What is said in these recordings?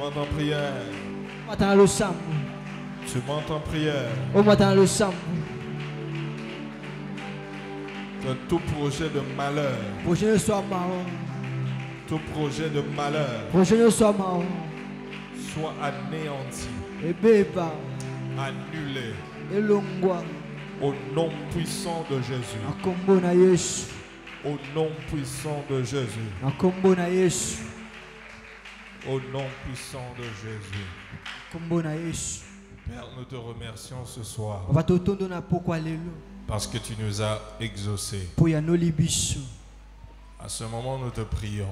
montes en prière. Tu montes en prière. Que tout projet de malheur, tout projet de malheur soit anéanti, annulé au nom puissant de Jésus. Au nom puissant de Jésus. Au nom puissant de Jésus. Père, nous te remercions ce soir parce que tu nous as exaucés. À ce moment, nous te prions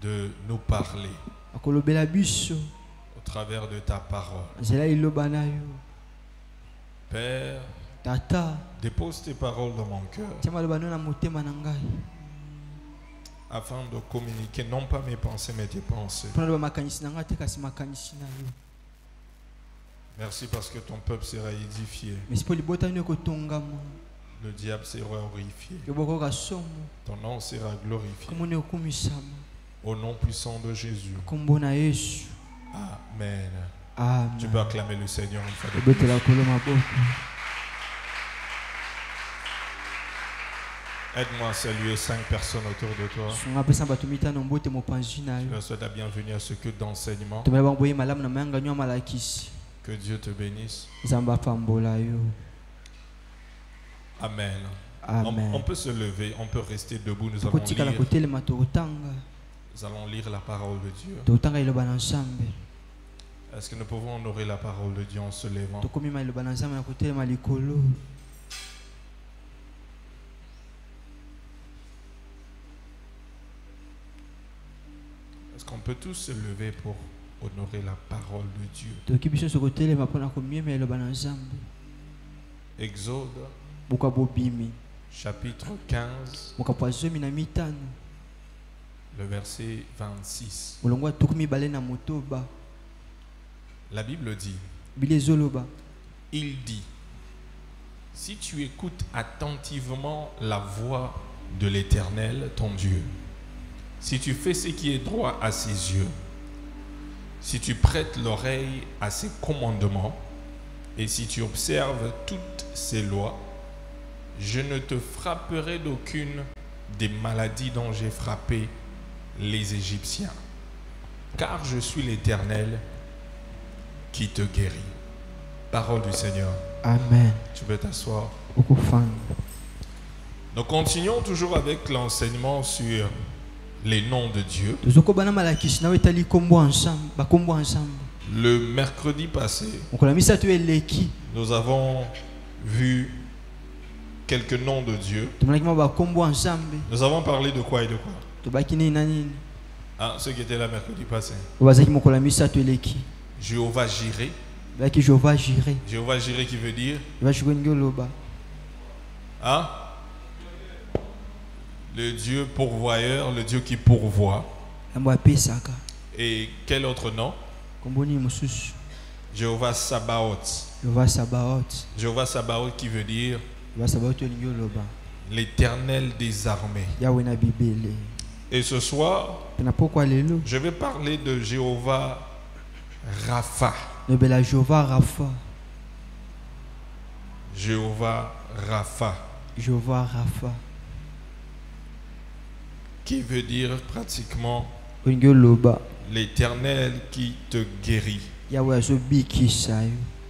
de nous parler au travers de ta parole. Père, dépose tes paroles dans mon cœur afin de communiquer non pas mes pensées mais tes pensées. Merci parce que ton peuple sera édifié. Le diable sera horrifié. Ton nom sera glorifié. Au nom puissant de Jésus. Amen. Amen. Tu peux acclamer le Seigneur une fois de plus. Aide-moi à saluer 5 personnes autour de toi. Je leur souhaite la bienvenue à ce culte d'enseignement. Que Dieu te bénisse. Amen. Amen. On peut se lever, on peut rester debout. Nous allons lire la parole de Dieu. Est-ce que nous pouvons honorer la parole de Dieu en se levant? Est-ce qu'on peut tous se lever pour honorer la parole de Dieu? Exode chapitre 15, le verset 26. La Bible dit, il dit, si tu écoutes attentivement la voix de l'Éternel, ton Dieu, si tu fais ce qui est droit à ses yeux, si tu prêtes l'oreille à ses commandements, et si tu observes toutes ses lois, je ne te frapperai d'aucune des maladies dont j'ai frappé les Égyptiens, car je suis l'Éternel qui te guérit. Parole du Seigneur. Amen. Tu peux t'asseoir. Nous continuons toujours avec l'enseignement sur les noms de Dieu. Le mercredi passé, nous avons vu quelques noms de Dieu. Nous avons parlé de quoi et de quoi? Ah, ceux qui étaient là mercredi passé. Jéhovah Jireh. Jéhovah Jireh qui veut dire? Hein? Le Dieu pourvoyeur, le Dieu qui pourvoit. Et quel autre nom? Jéhovah Sabaoth. Jéhovah Sabaoth qui veut dire l'Éternel des armées. Et ce soir, je vais parler de Jéhovah Rapha. Jéhovah Rapha. Qui veut dire pratiquement l'Éternel qui te guérit.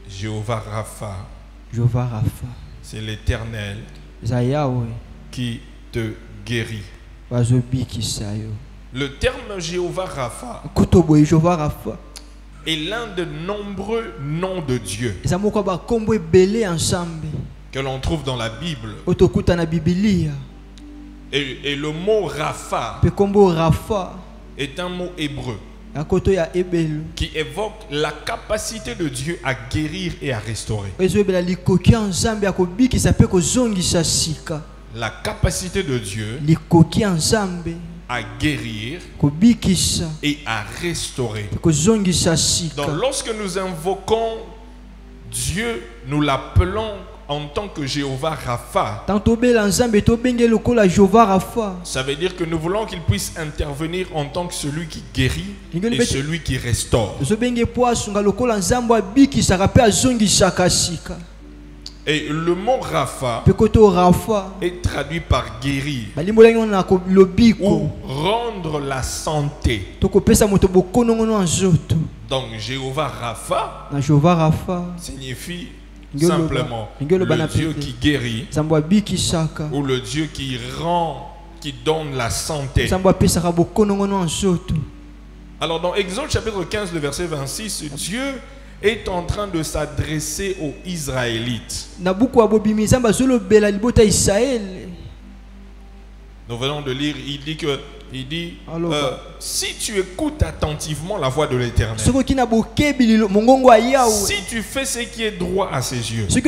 Jéhovah Rapha. C'est l'Éternel qui te guérit. Le terme Jéhovah Rapha est l'un de nombreux noms de Dieu que l'on trouve dans la Bible. Et le mot Rapha est un mot hébreu qui évoque la capacité de Dieu à guérir et à restaurer. La capacité de Dieu à guérir et à restaurer. Donc lorsque nous invoquons Dieu, nous l'appelons en tant que Jéhovah Rapha, ça veut dire que nous voulons qu'il puisse intervenir en tant que celui qui guérit et celui qui restaure. Et le mot Rapha est traduit par guérir ou rendre la santé. Donc Jéhovah Rapha signifie simplement le Dieu qui guérit ou le Dieu qui rend, qui donne la santé. Alors dans Exode chapitre 15, le verset 26, Dieu est en train de s'adresser aux Israélites. Nous venons de lire, il dit si tu écoutes attentivement la voix de l'Éternel, si tu fais ce qui est droit à ses yeux, si tu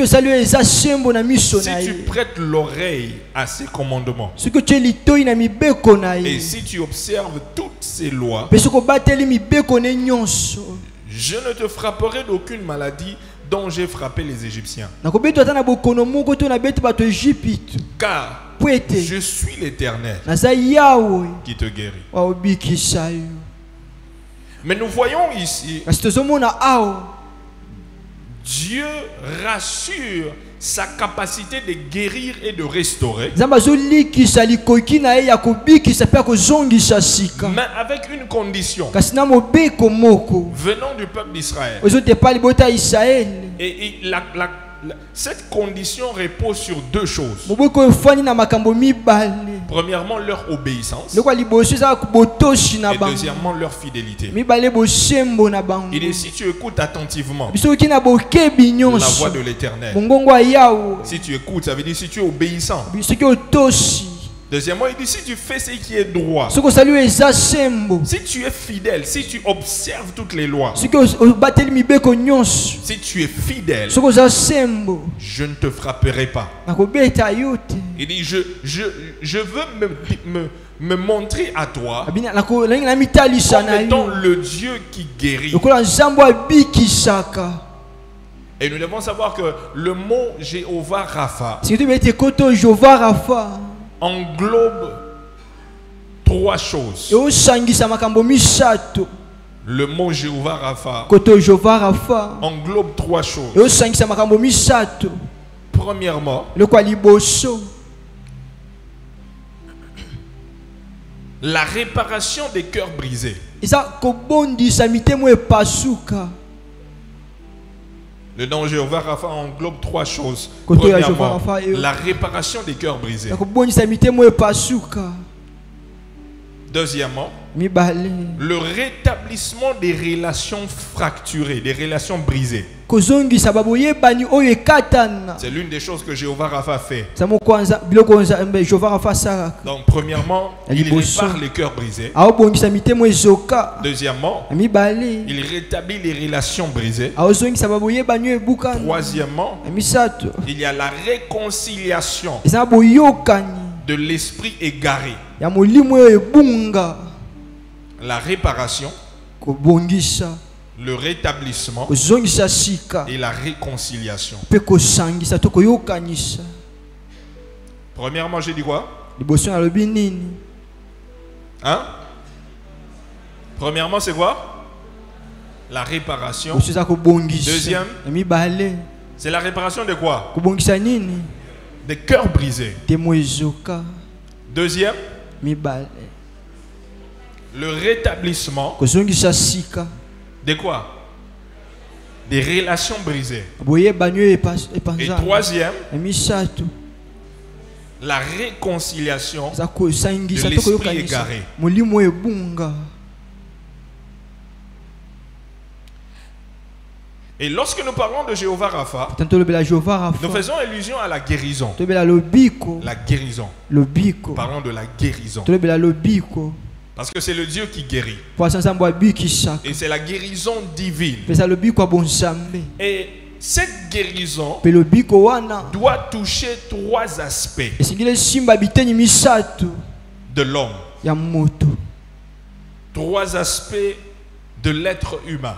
prêtes l'oreille à ses commandements, et si tu observes toutes ses lois, je ne te frapperai d'aucune maladie dont j'ai frappé les Égyptiens. Car je suis l'Éternel qui te guérit. Mais nous voyons ici, Dieu rassure sa capacité de guérir et de restaurer, mais avec une condition, venant du peuple d'Israël. Et cette condition repose sur deux choses. Premièrement, leur obéissance. Et deuxièmement, leur fidélité. Il dit, si tu écoutes attentivement la voix de l'Éternel, si tu écoutes, ça veut dire si tu es obéissant. Deuxièmement, il dit, si tu fais ce qui est droit, si tu es fidèle, si tu observes toutes les lois, si tu es fidèle, je ne te frapperai pas. Il dit, je veux me montrer à toi comme étant le Dieu qui guérit. Et nous devons savoir que le mot Jéhovah Rapha englobe trois choses. Le mot Jéhovah Rapha englobe trois choses. Premièrement, la réparation des cœurs brisés. Le nom Jéhovah Rapha englobe trois choses. Premièrement, la réparation des cœurs brisés. Deuxièmement, le rétablissement des relations fracturées, des relations brisées. C'est l'une des choses que Jéhovah Rapha fait. Donc premièrement, il répare les cœurs brisés. Deuxièmement, il rétablit les relations brisées. Troisièmement, il y a la réconciliation de l'esprit égaré. La réparation, le rétablissement et la réconciliation. Premièrement, j'ai dit quoi? Hein? Premièrement, c'est quoi? La réparation. Deuxième, c'est la réparation de quoi? Des cœurs brisés. Deuxième, le rétablissement de quoi? Des relations brisées. Et troisième, la réconciliation de l'esprit égaré. Et lorsque nous parlons de Jéhovah Rapha, nous faisons allusion à la guérison. La guérison. Parlons de la guérison. Parce que c'est le Dieu qui guérit. Et c'est la guérison divine. Et cette guérison doit toucher trois aspects de l'homme. Trois aspects de l'être humain.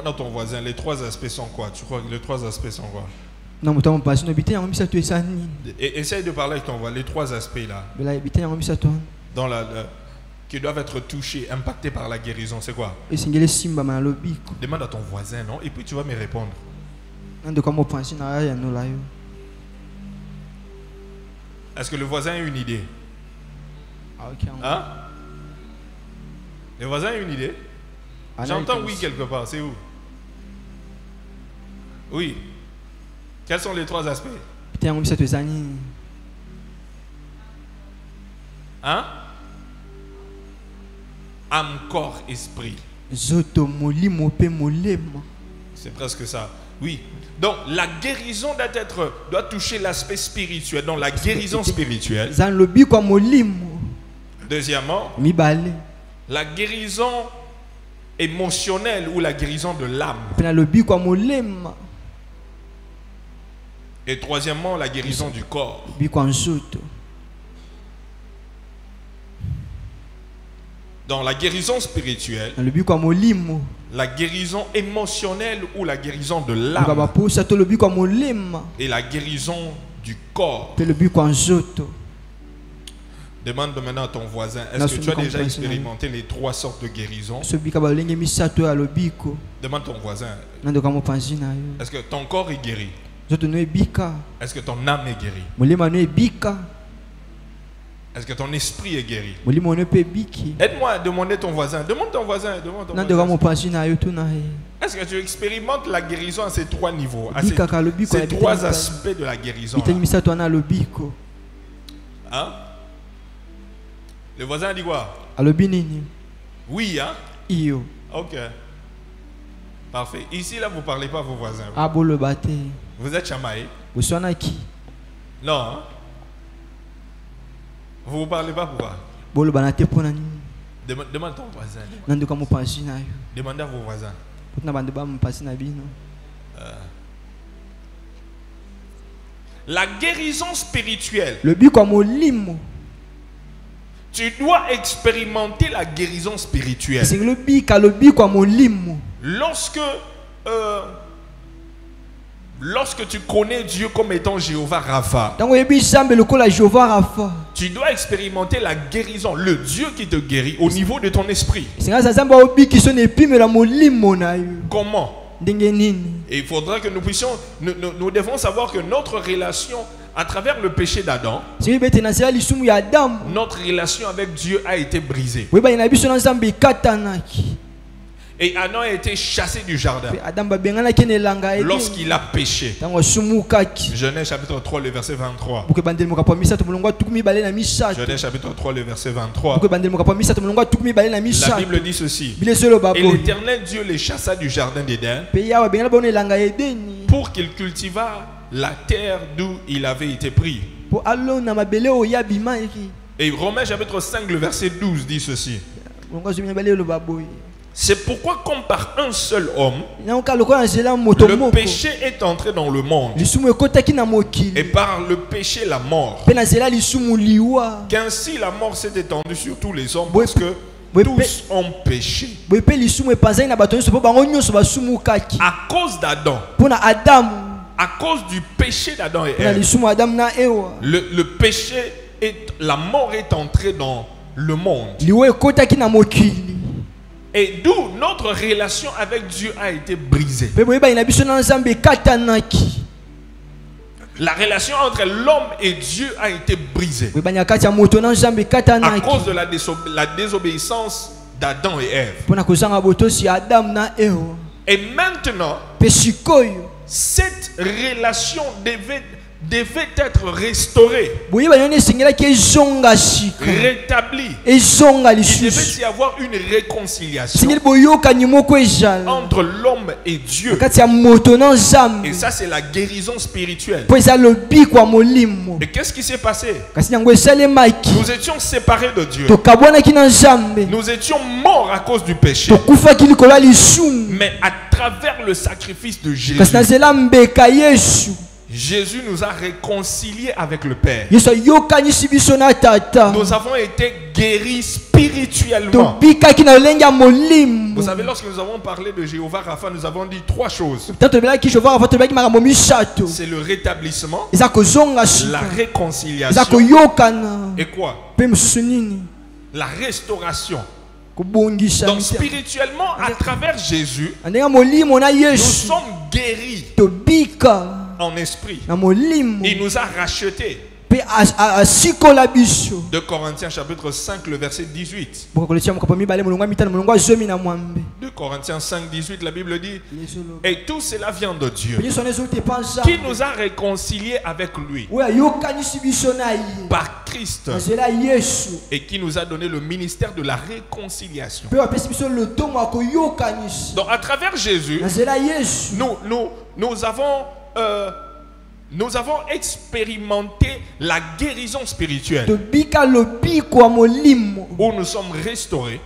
Demande à ton voisin, les trois aspects sont quoi? Tu crois que les trois aspects sont quoi? Essaye de parler avec ton voisin, les trois aspects là. Dans qui doivent être touchés, impactés par la guérison, c'est quoi? Demande à ton voisin, non? Et puis tu vas me répondre. Est-ce que le voisin a une idée? Hein? Le voisin a une idée? J'entends oui quelque part, c'est où? Oui. Quels sont les trois aspects? Hein? Âme, corps, esprit. C'est presque ça. Oui. Donc la guérison doit toucher l'aspect spirituel. Donc la guérison spirituelle. Deuxièmement, la guérison émotionnelle ou la guérison de l'âme. Et troisièmement, la guérison du corps. Dans la guérison spirituelle, la guérison émotionnelle ou la guérison de l'âme et la guérison du corps. Demande maintenant à ton voisin, est-ce que tu as déjà expérimenté les trois sortes de guérison? Demande à ton voisin, est-ce que ton corps est guéri? Est-ce que ton âme est guérie? Est-ce que ton esprit est guéri? Aide-moi à demander ton voisin. Demande ton voisin. Est-ce que tu expérimentes la guérison à ces trois niveaux, à ces trois aspects de la guérison? Hein? Le voisin a dit quoi? Oui, hein? Ok. Parfait. Ici, là, vous ne parlez pas à vos voisins. Vous êtes chamaillé? Non, hein? Vous ne parlez pas pourquoi? Demande ton voisin. Demande à vos voisins. La guérison spirituelle. Tu dois expérimenter la guérison spirituelle. Lorsque tu connais Dieu comme étant Jéhovah Rapha, tu dois expérimenter la guérison, le Dieu qui te guérit au niveau de ton esprit. Comment? Et il faudra que nous puissions, nous devons savoir que notre relation à travers le péché d'Adam, notre relation avec Dieu a été brisée. Et Adam a été chassé du jardin lorsqu'il a péché. Genèse chapitre 3, le verset 23. Genèse chapitre 3, le verset 23. La Bible dit ceci. Et l'Éternel Dieu les chassa du jardin d'Éden pour qu'il cultivât la terre d'où il avait été pris. Et Romains chapitre 5, le verset 12 dit ceci. C'est pourquoi comme par un seul homme, le péché est entré dans le monde. Et par le péché, la mort. Qu'ainsi la mort s'est étendue sur tous les hommes parce que tous ont péché. À cause d'Adam. À cause du péché d'Adam et Ève. Le péché, la mort est entrée dans le monde. Et d'où notre relation avec Dieu a été brisée. La relation entre l'homme et Dieu a été brisée à cause de la désobéissance d'Adam et Ève. Et maintenant, cette relation devait être restaurée, rétablie. Il devait y avoir une réconciliation entre l'homme et Dieu. Et ça, c'est la guérison spirituelle. Et qu'est-ce qui s'est passé? Nous étions séparés de Dieu. Nous étions morts à cause du péché. Mais à travers le sacrifice de Jésus, Jésus nous a réconciliés avec le Père. Nous avons été guéris spirituellement. Vous savez, lorsque nous avons parlé de Jéhovah Rapha, nous avons dit trois choses. C'est le rétablissement, la réconciliation et quoi? La restauration. Donc spirituellement, à travers Jésus, nous sommes guéris en esprit. Il nous a rachetés. 2 Corinthiens chapitre 5, le verset 18. 2 Corinthiens 5, 18, la Bible dit: et tout cela vient de Dieu, qui nous a réconciliés avec lui par Christ, et qui nous a donné le ministère de la réconciliation. Donc à travers Jésus, nous avons expérimenté la guérison spirituelle, où nous sommes restaurés,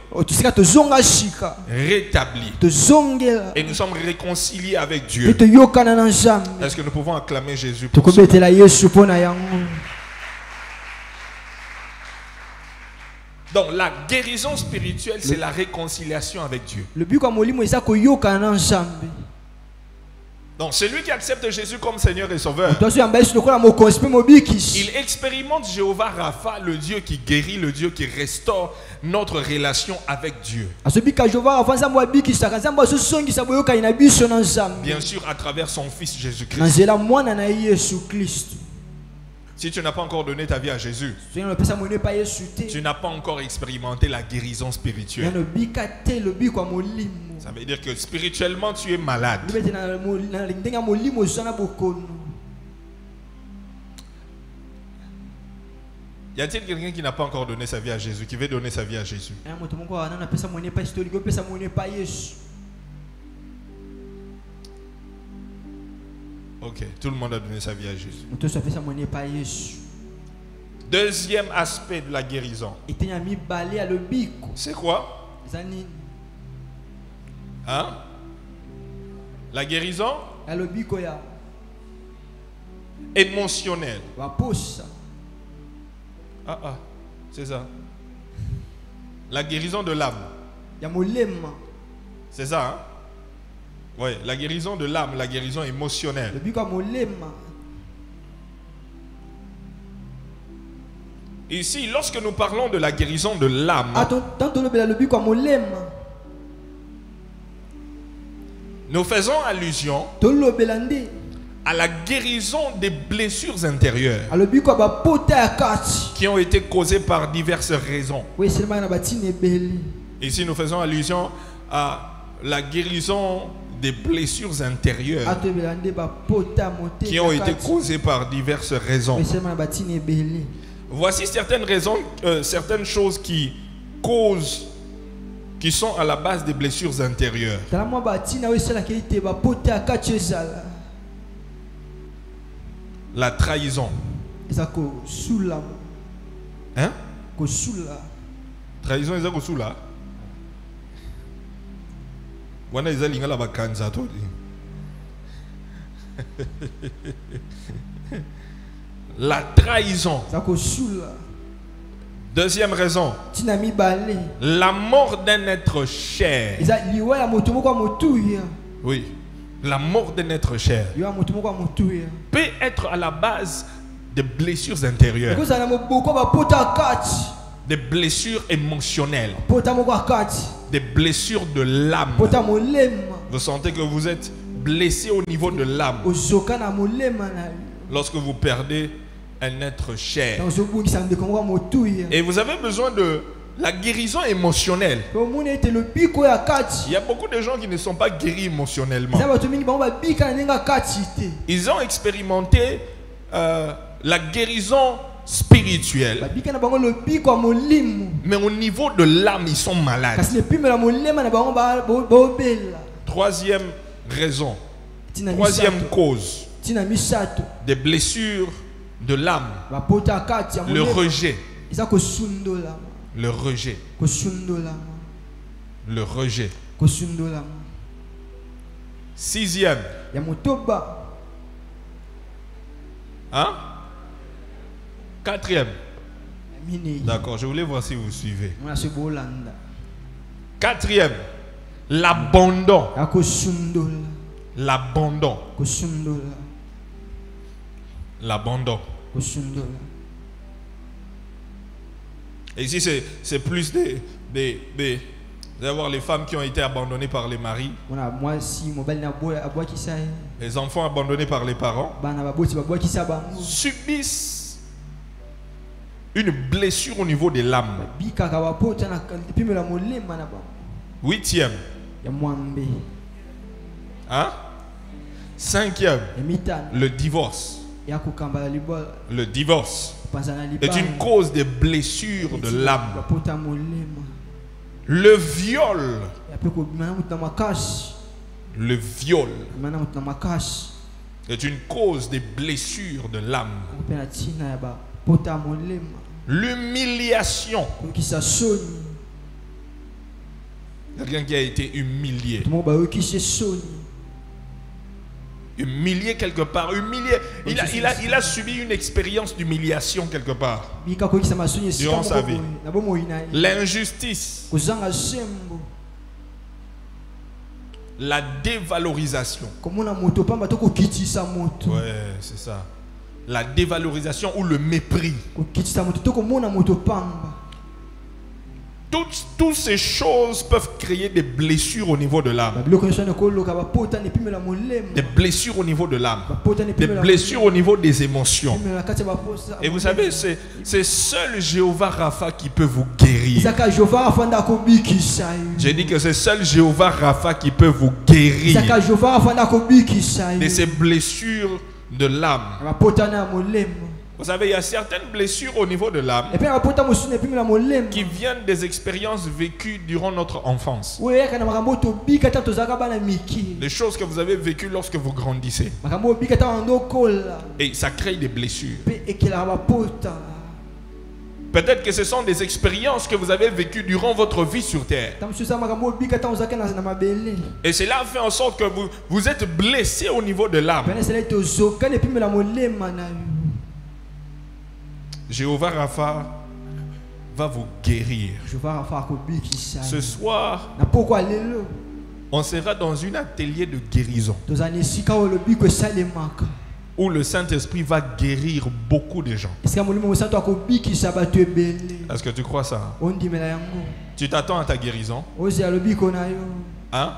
rétablis, et nous sommes réconciliés avec Dieu. Est-ce que nous pouvons acclamer Jésus pour cela? Donc la guérison spirituelle, c'est la réconciliation avec Dieu. Donc celui qui accepte Jésus comme Seigneur et Sauveur, il expérimente Jéhovah Rapha, le Dieu qui guérit, le Dieu qui restaure notre relation avec Dieu. Bien sûr, à travers son Fils Jésus-Christ. Si tu n'as pas encore donné ta vie à Jésus, tu n'as pas encore expérimenté la guérison spirituelle. Ça veut dire que spirituellement tu es malade. Y a-t-il quelqu'un qui n'a pas encore donné sa vie à Jésus, qui veut donner sa vie à Jésus? Ok, tout le monde a donné sa vie à Jésus. Deuxième aspect de la guérison. C'est quoi? Hein? La guérison émotionnelle. C'est ça. La guérison de l'âme. C'est ça, hein? Oui, la guérison de l'âme, la guérison émotionnelle. Ici, lorsque nous parlons de la guérison de l'âme, nous faisons allusion à la guérison des blessures intérieures qui ont été causées par diverses raisons. Ici, nous faisons allusion à la guérison des blessures intérieures qui ont été causées par diverses raisons. Voici certaines raisons, certaines choses qui sont à la base des blessures intérieures. La trahison. Hein? Trahison, c'est quoi? La trahison. Deuxième raison, la mort d'un être cher. Oui, la mort d'un être cher peut être à la base des blessures intérieures, des blessures émotionnelles, des blessures de l'âme. Vous sentez que vous êtes blessé au niveau de l'âme lorsque vous perdez un être cher. Et vous avez besoin de la guérison émotionnelle. Il y a beaucoup de gens qui ne sont pas guéris émotionnellement. Ils ont expérimenté la guérison spirituelle, mais au niveau de l'âme, ils sont malades. Troisième raison, troisième cause des blessures de l'âme, le rejet. Le rejet. Le rejet. Hein? Quatrième. D'accord, je voulais voir si vous suivez. Quatrième. L'abandon. L'abandon. L'abandon. Et ici, c'est plus d'avoir les femmes qui ont été abandonnées par les maris. Les enfants abandonnés par les parents subissent une blessure au niveau des lames. Huitième. Hein? Cinquième. Le divorce. Le divorce est une cause de blessures de l'âme. Le viol. Le viol est une cause de blessures de l'âme. L'humiliation. Quelqu'un qui a été humilié. Humilié quelque part. Humilié. Il a subi une expérience d'humiliation quelque part durant sa vie. L'injustice. La dévalorisation. Ouais, c'est ça. La dévalorisation ou le mépris. Toutes ces choses peuvent créer des blessures au niveau de l'âme. Des blessures au niveau de l'âme. Des blessures au niveau des émotions. Et vous savez, c'est seul Jéhovah Rapha qui peut vous guérir. J'ai dit que c'est seul Jéhovah Rapha qui peut vous guérir de ces blessures de l'âme. Vous savez, il y a certaines blessures au niveau de l'âme qui viennent des expériences vécues durant notre enfance. Des choses que vous avez vécues lorsque vous grandissez. Et ça crée des blessures. Peut-être que ce sont des expériences que vous avez vécues durant votre vie sur terre. Et cela fait en sorte que vous êtes blessé au niveau de l'âme. Jéhovah Rapha va vous guérir. Ce soir, on sera dans un atelier de guérison où le Saint-Esprit va guérir beaucoup de gens. Est-ce que tu crois ça? Tu t'attends à ta guérison? Hein?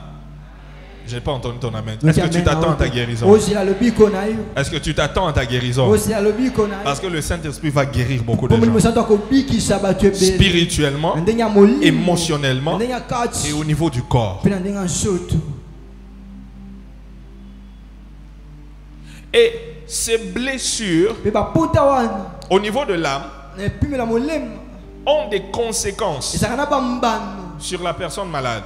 Je n'ai pas entendu ton amen. Est-ce que tu t'attends à ta guérison? Est-ce que tu t'attends à ta guérison? Parce que le Saint-Esprit va guérir beaucoup de gens. Spirituellement, émotionnellement et au niveau du corps. Et ces blessures au niveau de l'âme ont des conséquences sur la personne malade.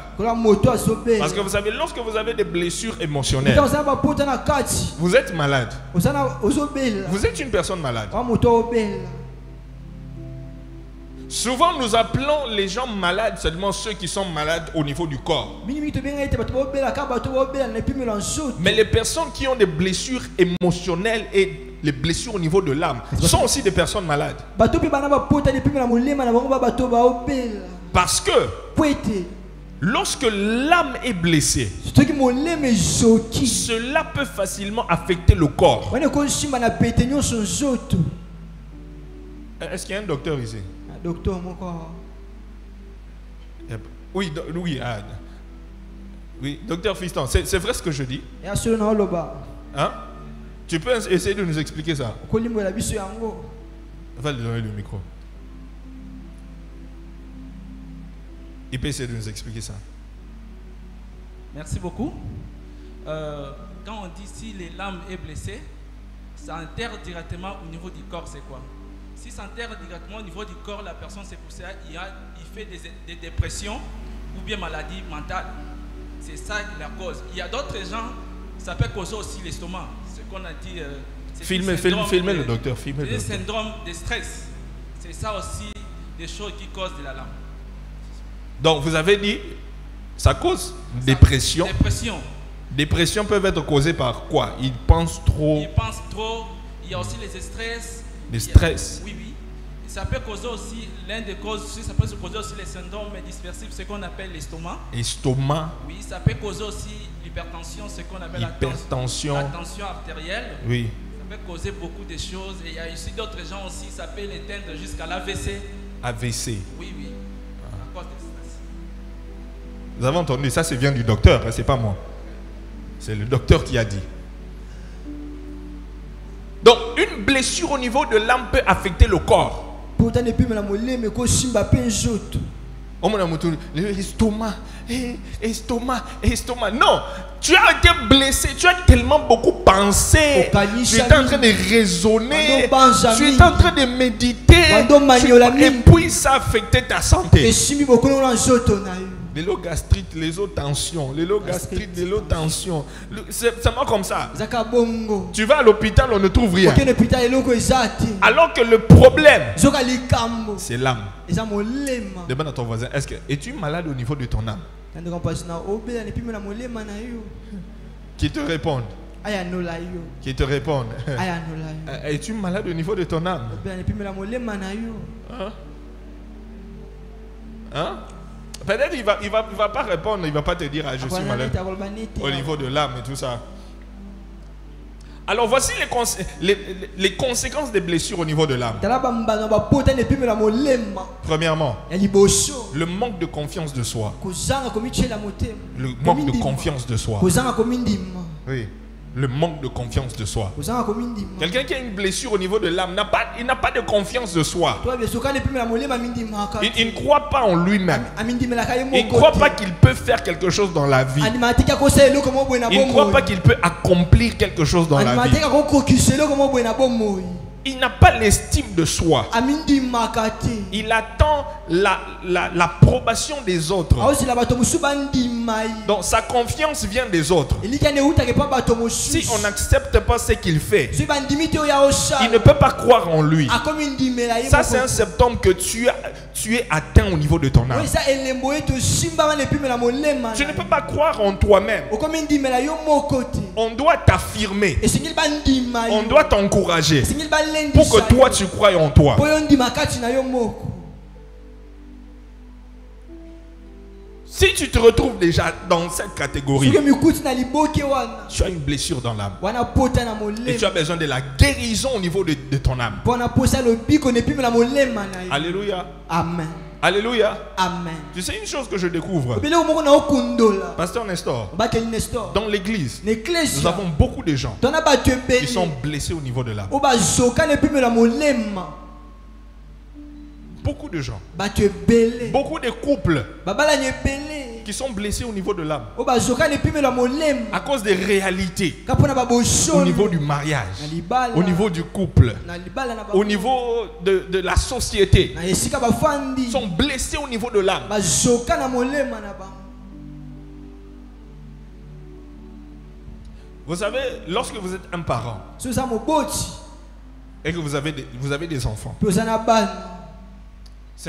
Parce que vous savez, lorsque vous avez des blessures émotionnelles, vous êtes malade. Vous êtes une personne malade. Souvent, nous appelons les gens malades seulement ceux qui sont malades au niveau du corps. Mais les personnes qui ont des blessures émotionnelles et les blessures au niveau de l'âme sont aussi des personnes malades. Parce que lorsque l'âme est blessée, cela peut facilement affecter le corps. Est-ce qu'il y a un docteur ici? Docteur, mon corps. Oui, oui, docteur Fiston, c'est vrai ce que je dis? Hein? Tu peux essayer de nous expliquer ça? Va lui donner le micro. Il peut essayer de nous expliquer ça. Merci beaucoup. Quand on dit si l'âme est blessée, ça enterre directement au niveau du corps, c'est quoi? Si ça enterre directement au niveau du corps, la personne, c'est pour ça il fait des dépressions ou bien maladie mentale. C'est ça la cause. Il y a d'autres gens, ça peut causer aussi l'estomac. Ce qu'on a dit. Filmez le docteur. Filmez le syndrome de stress. C'est ça aussi des choses qui causent de la lame. Donc vous avez dit, ça cause dépression. Dépression. Dépression peuvent être causées par quoi? Ils pensent trop. Il y a aussi les stress. Les stress. Oui, oui. Ça peut causer aussi, l'un des causes, ça peut causer aussi les syndromes dispersifs, ce qu'on appelle l'estomac. Estomac. Oui, ça peut causer aussi l'hypertension, ce qu'on appelle la tension artérielle. Oui. Ça peut causer beaucoup de choses. Et il y a aussi d'autres gens aussi, ça peut l'éteindre jusqu'à l'AVC. AVC. Oui, oui. À cause de stress. Vous avez entendu, ça vient du docteur, hein, c'est pas moi. C'est le docteur qui a dit. Donc, une blessure au niveau de l'âme peut affecter le corps. Estomac. Non, tu as été blessé, tu as tellement beaucoup pensé, tu étais en train de raisonner, tu étais en train de méditer, et puis ça a affecté ta santé. Les lots gastrites, les autres tensions, c'est vraiment comme ça. Tu vas à l'hôpital, on ne trouve rien. Alors que le problème, c'est l'âme. Demande à ton voisin, es-tu malade au niveau de ton âme? Qui te répondent. Qui te répondent. Es-tu malade au niveau de ton âme? Hein? Peut-être il va pas répondre, il va pas te dire je suis malade au niveau de l'âme et tout ça. Alors voici les conséquences des blessures au niveau de l'âme. Premièrement, le manque de confiance de soi. Le manque de confiance de soi. Oui. Le manque de confiance de soi. Quelqu'un qui a une blessure au niveau de l'âme il n'a pas de confiance de soi. Il ne croit pas en lui-même. Il ne croit pas qu'il peut faire quelque chose dans la vie. Il ne croit pas qu'il peut accomplir quelque chose dans la vie. Il n'a pas l'estime de soi. Il attend l'approbation des autres. Donc sa confiance vient des autres. Si on n'accepte pas ce qu'il fait, il ne peut pas croire en lui. Ça c'est un symptôme que tu es atteint au niveau de ton âme. Tu ne peux pas croire en toi-même. On doit t'affirmer. On doit t'encourager pour que toi tu croies en toi. Si tu te retrouves déjà dans cette catégorie, tu as une blessure dans l'âme et tu as besoin de la guérison au niveau de ton âme. Alléluia. Amen. Alléluia. Amen. Tu sais une chose que je découvre, Pasteur Nestor, dans l'église, nous avons beaucoup de gens qui sont blessés au niveau de l'âme. Beaucoup de gens, beaucoup de couples qui sont blessés au niveau de l'âme à cause des réalités au niveau du mariage, au niveau du couple, au niveau de la société. Ils sont blessés au niveau de l'âme. Vous savez, lorsque vous êtes un parent et que vous avez des enfants,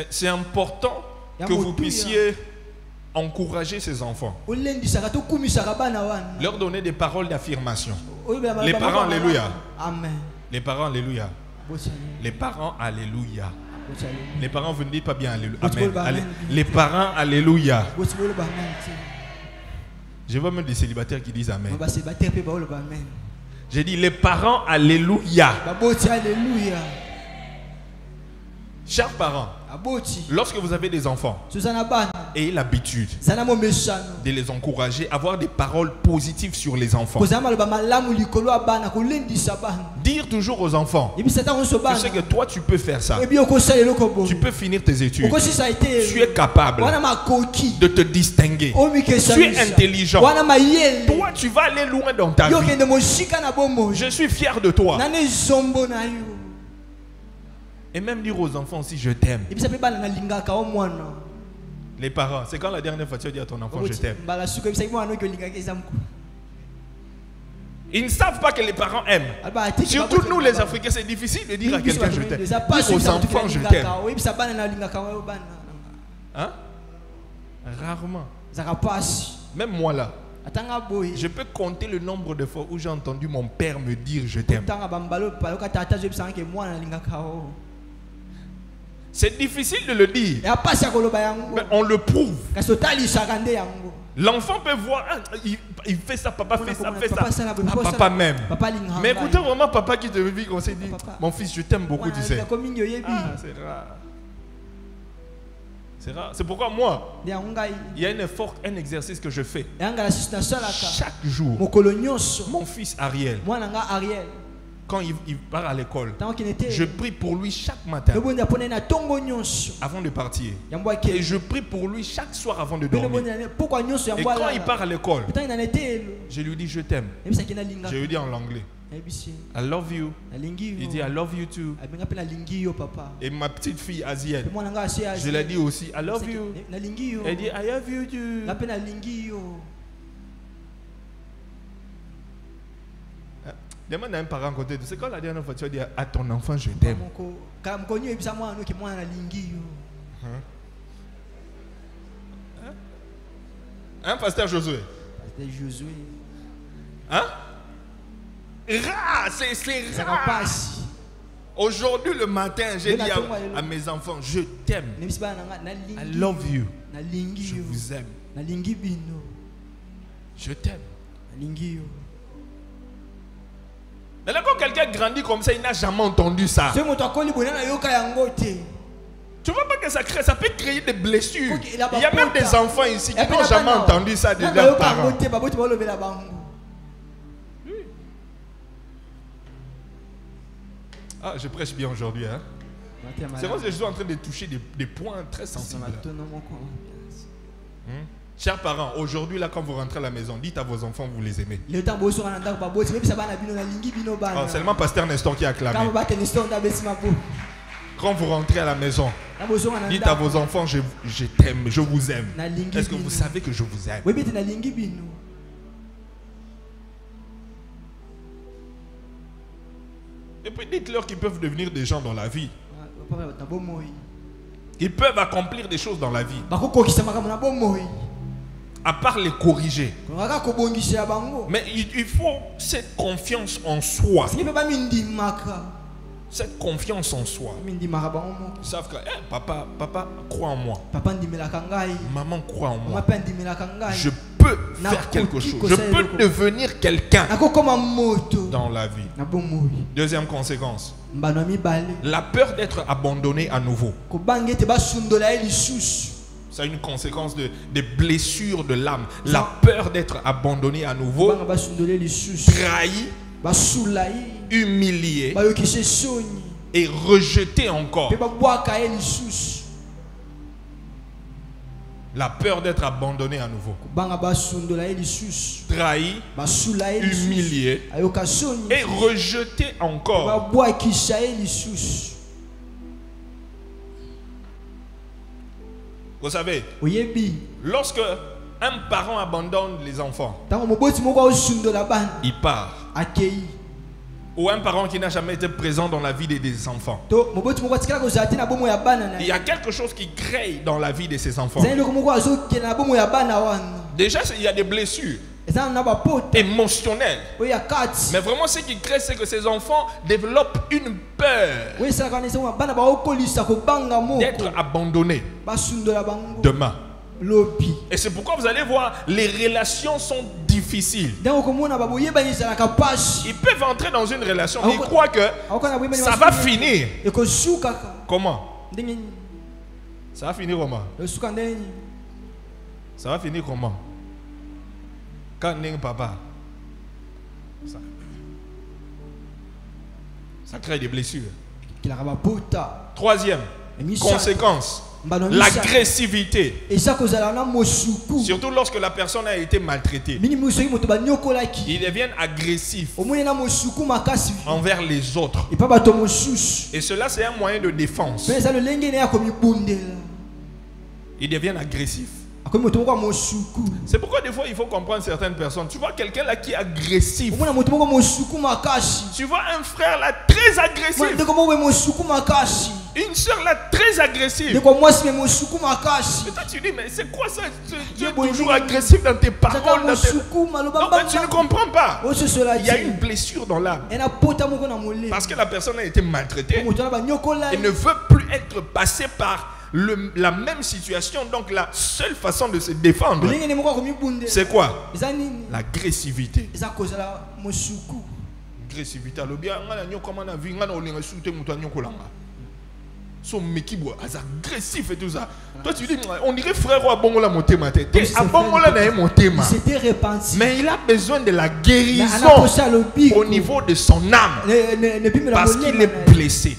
c'est important que vous puissiez encourager ces enfants, leur donner des paroles d'affirmation. Les parents, alléluia. Amen. Les parents, alléluia. Les parents, alléluia. Les parents, vous ne dites pas bien alléluia. Amen. Les parents, alléluia. Je vois même des célibataires qui disent amen. J'ai dit les parents, alléluia. Chers parents, lorsque vous avez des enfants, ayez l'habitude de les encourager, avoir des paroles positives sur les enfants. Dire toujours aux enfants, tu sais que toi tu peux faire ça, tu peux finir tes études, tu es capable de te distinguer, tu es intelligent, toi tu vas aller loin dans ta vie, je suis fier de toi. Et même dire aux enfants si je t'aime. Les parents, c'est quand la dernière fois tu as dit à ton enfant je t'aime? Ils ne savent pas que les parents aiment. Surtout nous les Africains, c'est difficile de dire à quelqu'un je t'aime. Dire aux enfants je t'aime. Hein? Rarement. Même moi là, Je peux compter le nombre de fois où j'ai entendu mon père me dire je t'aime. C'est difficile de le dire, mais on le prouve. L'enfant peut voir, il fait ça, papa fait ça, papa même. Mais écoutez vraiment papa qui te vit comme ça, dit, mon fils, je t'aime beaucoup, tu sais. C'est rare. C'est rare. C'est pourquoi moi, il y a un exercice que je fais. Chaque jour, mon fils Ariel, quand il part à l'école, je prie pour lui chaque matin avant de partir. Et je prie pour lui chaque soir avant de dormir. Et quand il part à l'école, je lui dis je t'aime. Je lui dis en anglais, I love you. Il dit I love you too. Et ma petite fille asienne, je lui dis aussi I love you. Elle dit I love you too. Demande à un parent à côté, tu sais quand la dernière fois tu as dit à ton enfant je t'aime. Hein, pasteur Josué? Hein? Rare, c'est rare. Aujourd'hui le matin, j'ai dit à mes enfants, je t'aime. I love you. Je vous aime. Je t'aime. Maintenant, quand quelqu'un grandit comme ça, il n'a jamais entendu ça. Tu vois pas que ça peut créer des blessures. Il y a même des enfants ici qui n'ont jamais entendu ça de leurs parents. Ah, je prêche bien aujourd'hui. Hein? C'est vrai que je suis en train de toucher des points très sensibles. Chers parents, aujourd'hui, là, quand vous rentrez à la maison, dites à vos enfants que vous les aimez. Oh, seulement Pasteur Nestor qui a acclamé. Quand vous rentrez à la maison, dites à vos enfants, je t'aime, je vous aime. Est-ce que vous savez que je vous aime? Et puis dites-leur qu'ils peuvent devenir des gens dans la vie. Ils peuvent accomplir des choses dans la vie. À part les corriger. Mais il faut cette confiance en soi. Cette confiance en soi. Ils savent que papa croit en moi. Maman croit en moi. Je peux faire quelque chose. Je peux devenir quelqu'un dans la vie. Deuxième conséquence. La peur d'être abandonné à nouveau. C'est une conséquence des blessures de l'âme. La peur d'être abandonné à nouveau, trahi, humilié et rejeté encore. La peur d'être abandonné à nouveau, trahi, humilié et rejeté encore. Vous savez, lorsque un parent abandonne les enfants, il part. Ou un parent qui n'a jamais été présent dans la vie des enfants, il y a quelque chose qui crée dans la vie de ces enfants. Déjà, il y a des blessures émotionnelles. Mais vraiment, ce qui crée, c'est que ces enfants développent une peur d'être abandonnés demain. Et c'est pourquoi vous allez voir, les relations sont difficiles. Ils peuvent entrer dans une relation, mais ils croient que ça va finir. Comment? Ça va finir comment? Ça va finir comment? Quand n'est papa, ça crée des blessures. Troisième conséquence, l'agressivité. Surtout lorsque la personne a été maltraitée. Ils deviennent agressifs envers les autres. Et cela, c'est un moyen de défense. Ils deviennent agressifs. C'est pourquoi des fois il faut comprendre certaines personnes. Tu vois quelqu'un là qui est agressif. Tu vois un frère là très agressif. Une sœur là très agressive. Et toi tu dis mais c'est quoi ça? Tu es toujours agressif dans tes paroles. Donc tu ne comprends pas. Il y a une blessure dans l'âme. Parce que la personne a été maltraitée. Elle ne veut plus être passée par la même situation. Donc la seule façon de se défendre, c'est quoi? L'agressivité. Agressivité. Son mekibo agressif et tout ça. Toi tu dis on dirait frère à bongo la monter ma tête. À bongo la na monter ma. Mais il a besoin de la guérison au niveau de son âme parce qu'il est blessé.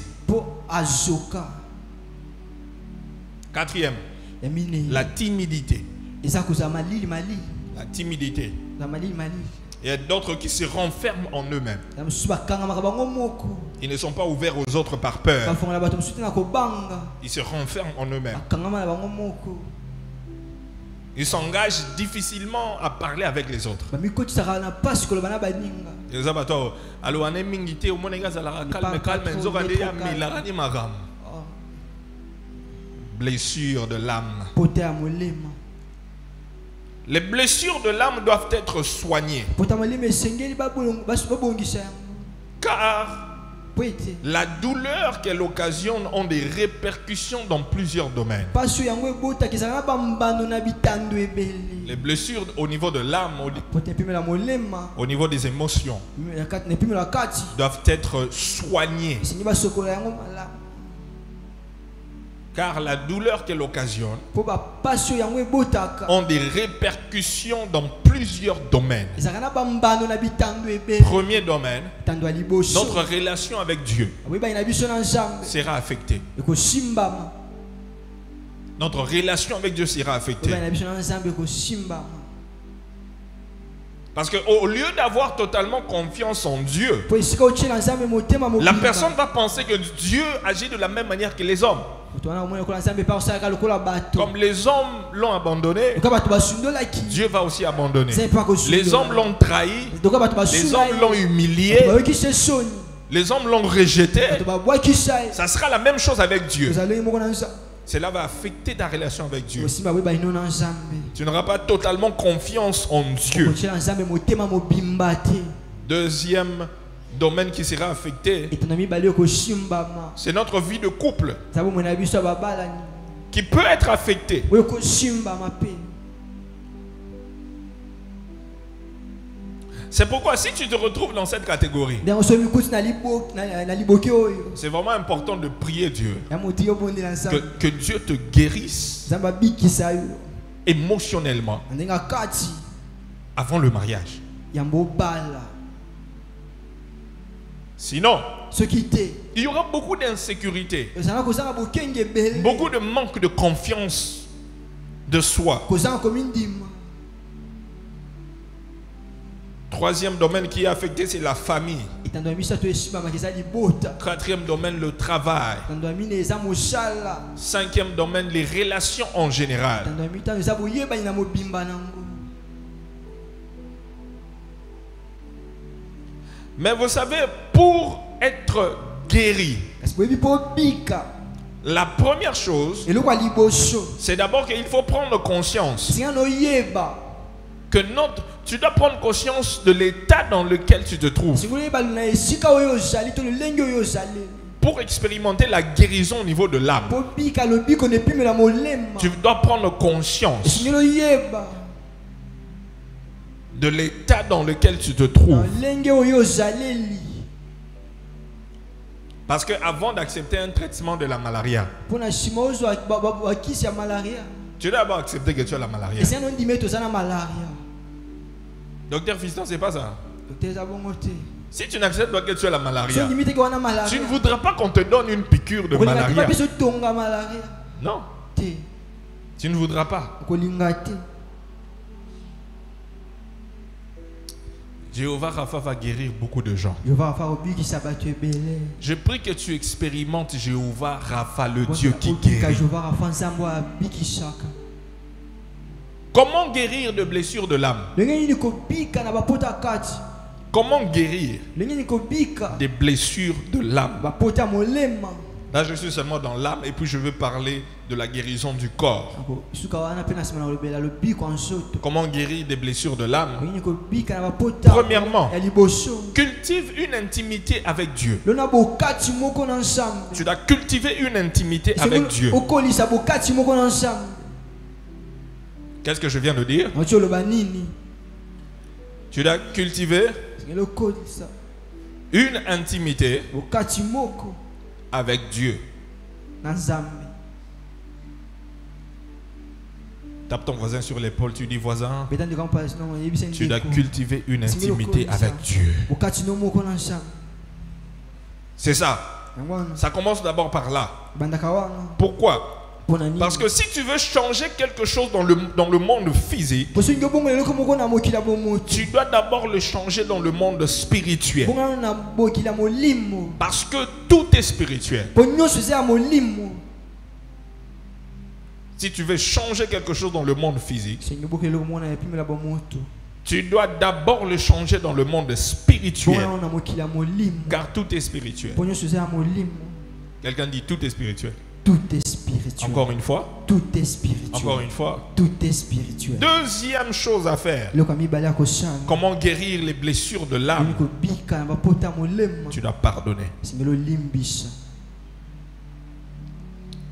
Quatrième, la timidité. La timidité. Il y a d'autres qui se renferment en eux-mêmes. Ils ne sont pas ouverts aux autres par peur. Ils se renferment en eux-mêmes. Ils s'engagent difficilement à parler avec les autres. Blessure de l'âme. Les blessures de l'âme doivent être soignées. Car la douleur qu'elle occasionne ont des répercussions dans plusieurs domaines. Les blessures au niveau de l'âme, au niveau des émotions, doivent être soignées. Car la douleur qu'elle occasionne ont des répercussions dans plusieurs domaines. Premier domaine, notre relation avec Dieu sera affectée. Notre relation avec Dieu sera affectée. Parce qu'au lieu d'avoir totalement confiance en Dieu, la personne va penser que Dieu agit de la même manière que les hommes. Comme les hommes l'ont abandonné, Dieu va aussi abandonner. Les hommes l'ont trahi, les hommes l'ont humilié, les hommes l'ont rejeté. Ça sera la même chose avec Dieu. Cela va affecter ta relation avec Dieu. Tu n'auras pas totalement confiance en Dieu. Deuxième domaine qui sera affecté, c'est notre vie de couple qui peut être affectée. C'est pourquoi si tu te retrouves dans cette catégorie, c'est vraiment important de prier Dieu que Dieu te guérisse émotionnellement avant le mariage. Sinon, il y aura beaucoup d'insécurité, beaucoup de manque de confiance de soi. Troisième domaine qui est affecté, c'est la famille. Quatrième domaine, le travail. Cinquième domaine, les relations en général. Mais vous savez, pour être guéri, la première chose, c'est d'abord qu'il faut prendre conscience que tu dois prendre conscience de l'état dans lequel tu te trouves pour expérimenter la guérison au niveau de l'âme. Tu dois prendre conscience de l'état dans lequel tu te trouves. Parce que avant d'accepter un traitement de la malaria, tu dois d'abord accepter que tu as la malaria. Docteur Fiston, c'est pas ça. Si tu n'acceptes pas que tu as la malaria, tu ne voudras pas qu'on te donne une piqûre de malaria. Non. Tu ne voudras pas. Jéhovah Rapha va guérir beaucoup de gens. Je prie que tu expérimentes Jéhovah Rapha, le Dieu qui guérit. Comment guérir de blessures de l'âme? Comment guérir des blessures de l'âme? Là, je suis seulement dans l'âme et puis je veux parler de la guérison du corps. Comment guérir des blessures de l'âme? Premièrement, cultive une intimité avec Dieu. Tu dois cultiver une intimité avec Dieu. Qu'est-ce que je viens de dire? Tu dois cultiver une intimité avec Dieu. Tape ton voisin sur l'épaule, tu dis voisin, tu dois cultiver une intimité avec Dieu. C'est ça. Ça commence d'abord par là. Pourquoi? Parce que si tu veux changer quelque chose dans le monde physique, tu dois d'abord le changer dans le monde spirituel. Parce que tout est spirituel. Si tu veux changer quelque chose dans le monde physique, tu dois d'abord le changer dans le monde spirituel. Car tout est spirituel. Quelqu'un dit tout est spirituel. Tout est spirituel. Encore une fois. Tout est spirituel. Encore une fois. Tout est spirituel. Deuxième chose à faire. Comment guérir les blessures de l'âme? Tu dois pardonner.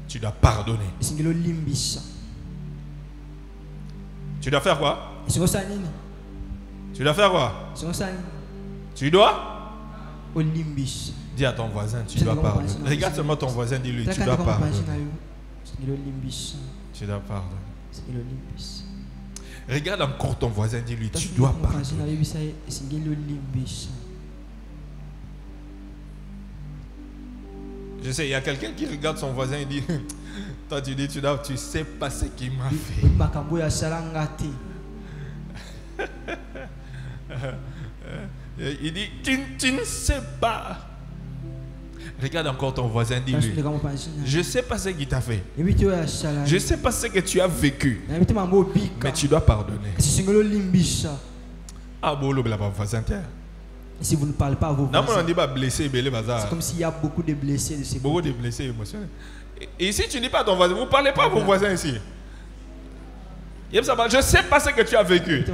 Tu dois pardonner. Tu dois faire quoi? Tu dois faire quoi? Tu dois dis à ton voisin, tu dois pardonner. Regarde seulement ton voisin, dis-lui, tu dois pardonner. Tu dois pardonner. Regarde encore ton voisin, dis-lui, tu dois pardonner. Je sais, il y a quelqu'un qui regarde son voisin et dit, toi tu dis, tu sais pas ce qu'il m'a fait. Il dit, tu ne sais pas. Regarde encore ton voisin, dis-lui, je ne sais pas ce qu'il t'a fait. Je ne sais pas ce que tu as vécu. Mais tu dois pardonner. Ah, bon, le voisin, si vous ne parlez pas à vos voisins, c'est comme s'il y a beaucoup de blessés de ces beaucoup de blessés émotionnels. Et si tu ne dis pas à ton voisin, vous ne parlez pas à vos voisins ici. Je ne sais pas ce que tu as vécu.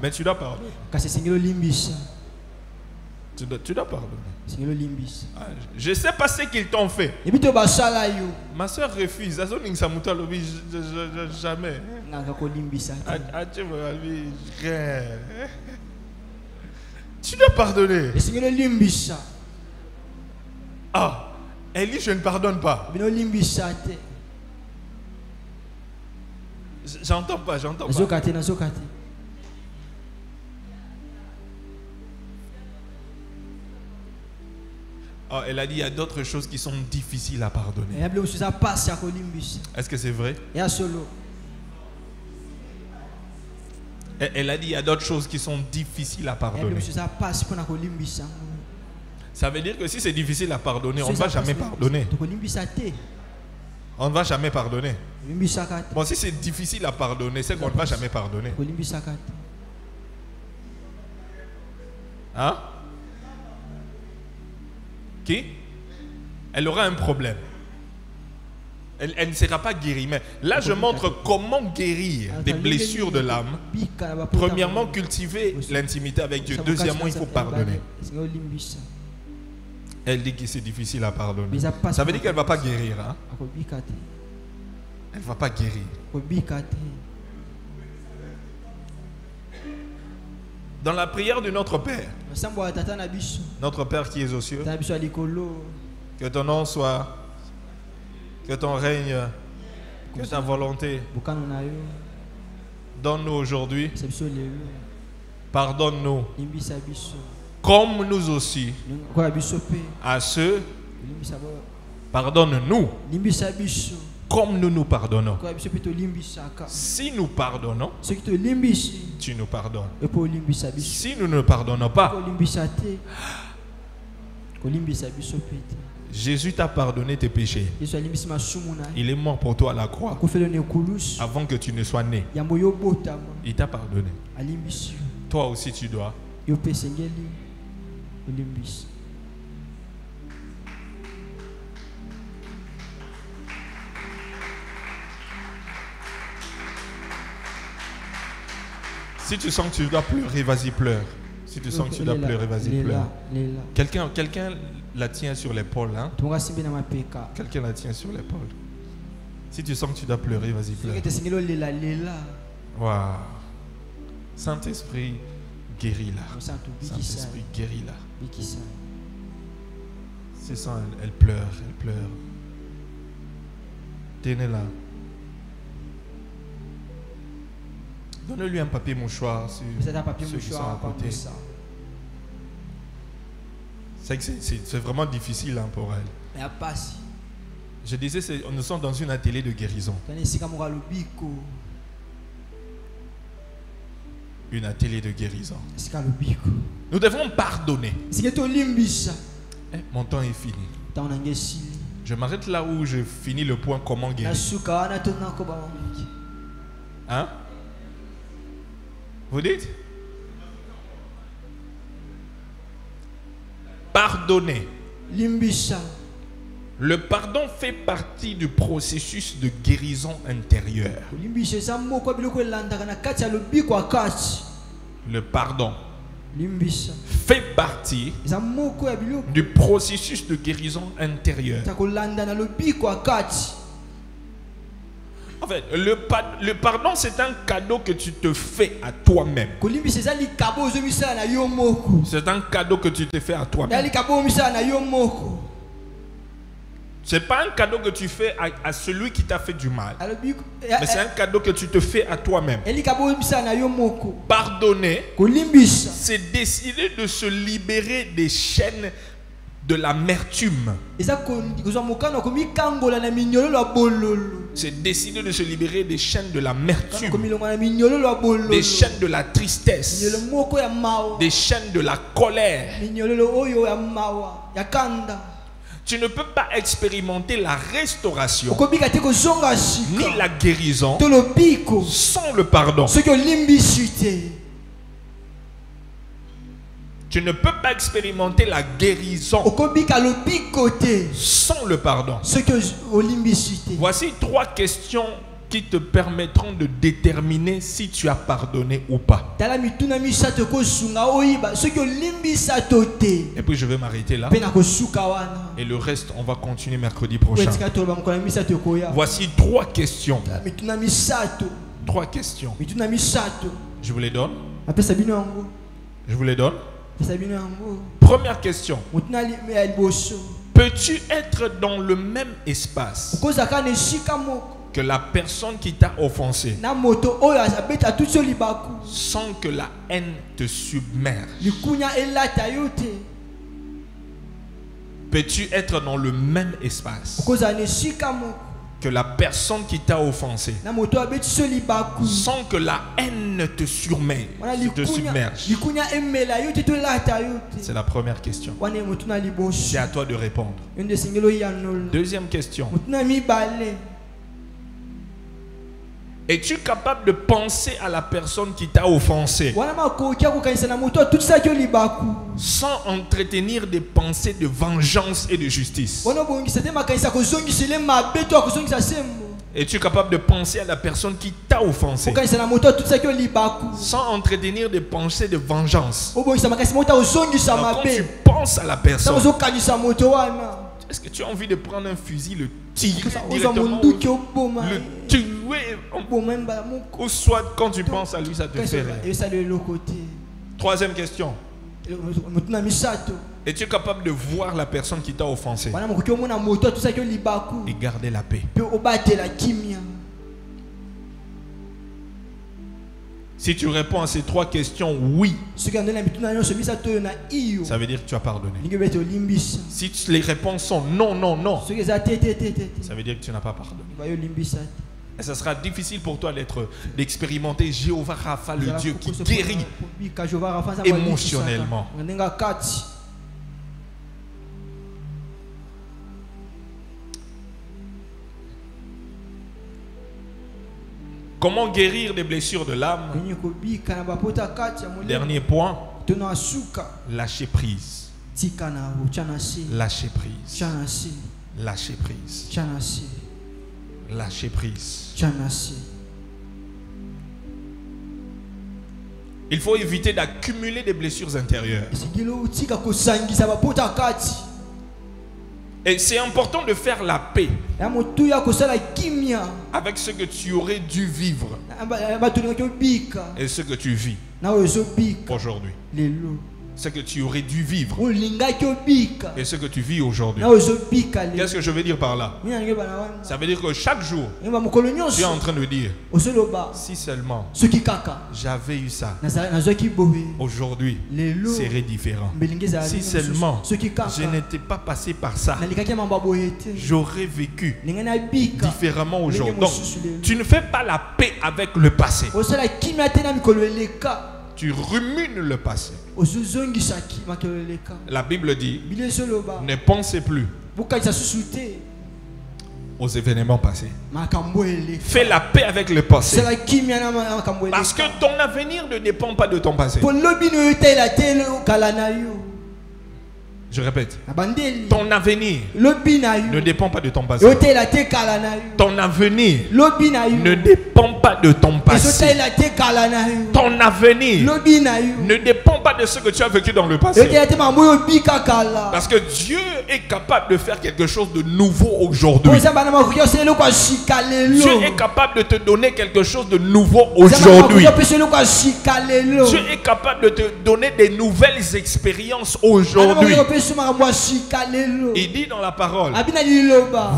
Mais tu dois pardonner. Tu dois pardonner. Je ne sais pas ce qu'ils t'ont fait. Ma soeur refuse. Jamais. Tu dois pardonner. Ah, Elie, je ne pardonne pas. J'entends pas. Oh, elle a dit il y a d'autres choses qui sont difficiles à pardonner. Est-ce que c'est vrai? Elle a dit il y a d'autres choses qui sont difficiles à pardonner. Ça veut dire que si c'est difficile à pardonner, on ne va jamais pardonner. On ne va jamais pardonner. Bon, si c'est difficile à pardonner, c'est qu'on ne va jamais pardonner. Hein? Qui? Elle aura un problème. Elle ne sera pas guérie. Mais là, je montre comment guérir des blessures de l'âme. Premièrement, cultiver l'intimité avec Dieu. Deuxièmement, il faut pardonner. Elle dit que c'est difficile à pardonner. Ça veut dire qu'elle ne va pas guérir. Hein? Elle ne va pas guérir. Dans la prière de notre Père, notre Père qui est aux cieux, que ton nom soit, que ton règne, que ta volonté, donne-nous aujourd'hui, pardonne-nous, comme nous aussi, à ceux, pardonne-nous, comme nous nous pardonnons. Si nous pardonnons, tu nous pardonnes. Si nous ne pardonnons pas, Jésus t'a pardonné tes péchés. Il est mort pour toi à la croix avant que tu ne sois né. Il t'a pardonné. Toi aussi tu dois. Si tu sens que tu dois pleurer, vas-y, pleure. Si tu sens que tu dois pleurer, vas-y, pleure. Quelqu'un la tient sur l'épaule. Hein? Quelqu'un la tient sur l'épaule. Si tu sens que tu dois pleurer, vas-y, pleure. Waouh. Saint-Esprit, guéris-la. Saint-Esprit, guéris-la. C'est ça, elle pleure, elle pleure. Tenez-la. Donne-lui un papier mouchoir sur ceux qui sont à côté. C'est vraiment difficile hein, pour elle. Je disais, nous sommes dans une atelier de guérison. Une atelier de guérison. Nous devons pardonner. Mon temps est fini. Je m'arrête là où je finis le point comment guérir. Hein? Vous dites? Pardonner. Le pardon fait partie du processus de guérison intérieure. Le pardon fait partie du processus de guérison intérieure. En fait, le pardon, c'est un cadeau que tu te fais à toi-même. C'est un cadeau que tu te fais à toi-même. Ce n'est pas un cadeau que tu fais à celui qui t'a fait du mal. Mais c'est un cadeau que tu te fais à toi-même. Pardonner, c'est décider de se libérer des chaînes de l'amertume. C'est décider de se libérer des chaînes de l'amertume, des chaînes de la tristesse, des chaînes de la colère. Tu ne peux pas expérimenter la restauration ni la guérison sans le pardon. Tu ne peux pas expérimenter la guérison sans le pardon. Voici 3 questions qui te permettront de déterminer si tu as pardonné ou pas. Et puis je vais m'arrêter là. Et le reste, on va continuer mercredi prochain. Voici 3 questions. 3 questions. Je vous les donne. Je vous les donne. Première question. Peux-tu être dans le même espace que la personne qui t'a offensé sans que la haine te submerge? Peux-tu être dans le même espace que la personne qui t'a offensé sans que la haine te submerge? C'est la première question. C'est à toi de répondre. Deuxième question. Es-tu capable de penser à la personne qui t'a offensé sans entretenir des pensées de vengeance et de justice? Es-tu capable de penser à la personne qui t'a offensé sans entretenir des pensées de vengeance? Alors, quand tu penses à la personne, est-ce que tu as envie de prendre un fusil, le tirer directement, le tuer, ou soit quand tu penses à lui, ça te fait rire? Troisième question. Es-tu capable de voir la personne qui t'a offensé et garder la paix? Si tu réponds à ces 3 questions, oui, ça veut dire que tu as pardonné. Si les réponses sont non, non, non, ça veut dire que tu n'as pas pardonné. Et ça sera difficile pour toi d'expérimenter Jéhovah Rapha, le Dieu qui guérit émotionnellement. Comment guérir des blessures de l'âme? Dernier point, lâcher prise. Lâcher prise. Lâcher prise. Lâcher prise. Il faut éviter d'accumuler des blessures intérieures. Et c'est important de faire la paix avec ce que tu aurais dû vivre et ce que tu vis aujourd'hui. Ce que tu aurais dû vivre et ce que tu vis aujourd'hui. Qu'est-ce que je veux dire par là? Ça veut dire que chaque jour, tu es en train de dire, si seulement j'avais eu ça, aujourd'hui serait différent. Si seulement je n'étais pas passé par ça, j'aurais vécu différemment aujourd'hui. Donc, tu ne fais pas la paix avec le passé. Tu rumines le passé. La Bible dit, ne pensez plus aux événements passés. Fais la paix avec le passé. Parce que ton avenir ne dépend pas de ton passé. Je répète, ton avenir ne dépend pas de ton passé. Ton avenir ne dépend pas de ton passé. Ton avenir ne dépend pas de ce que tu as vécu dans le passé. Parce que Dieu est capable de faire quelque chose de nouveau aujourd'hui. Dieu est capable de te donner quelque chose de nouveau aujourd'hui. Dieu est capable de te donner des nouvelles expériences aujourd'hui. Il dit dans la parole,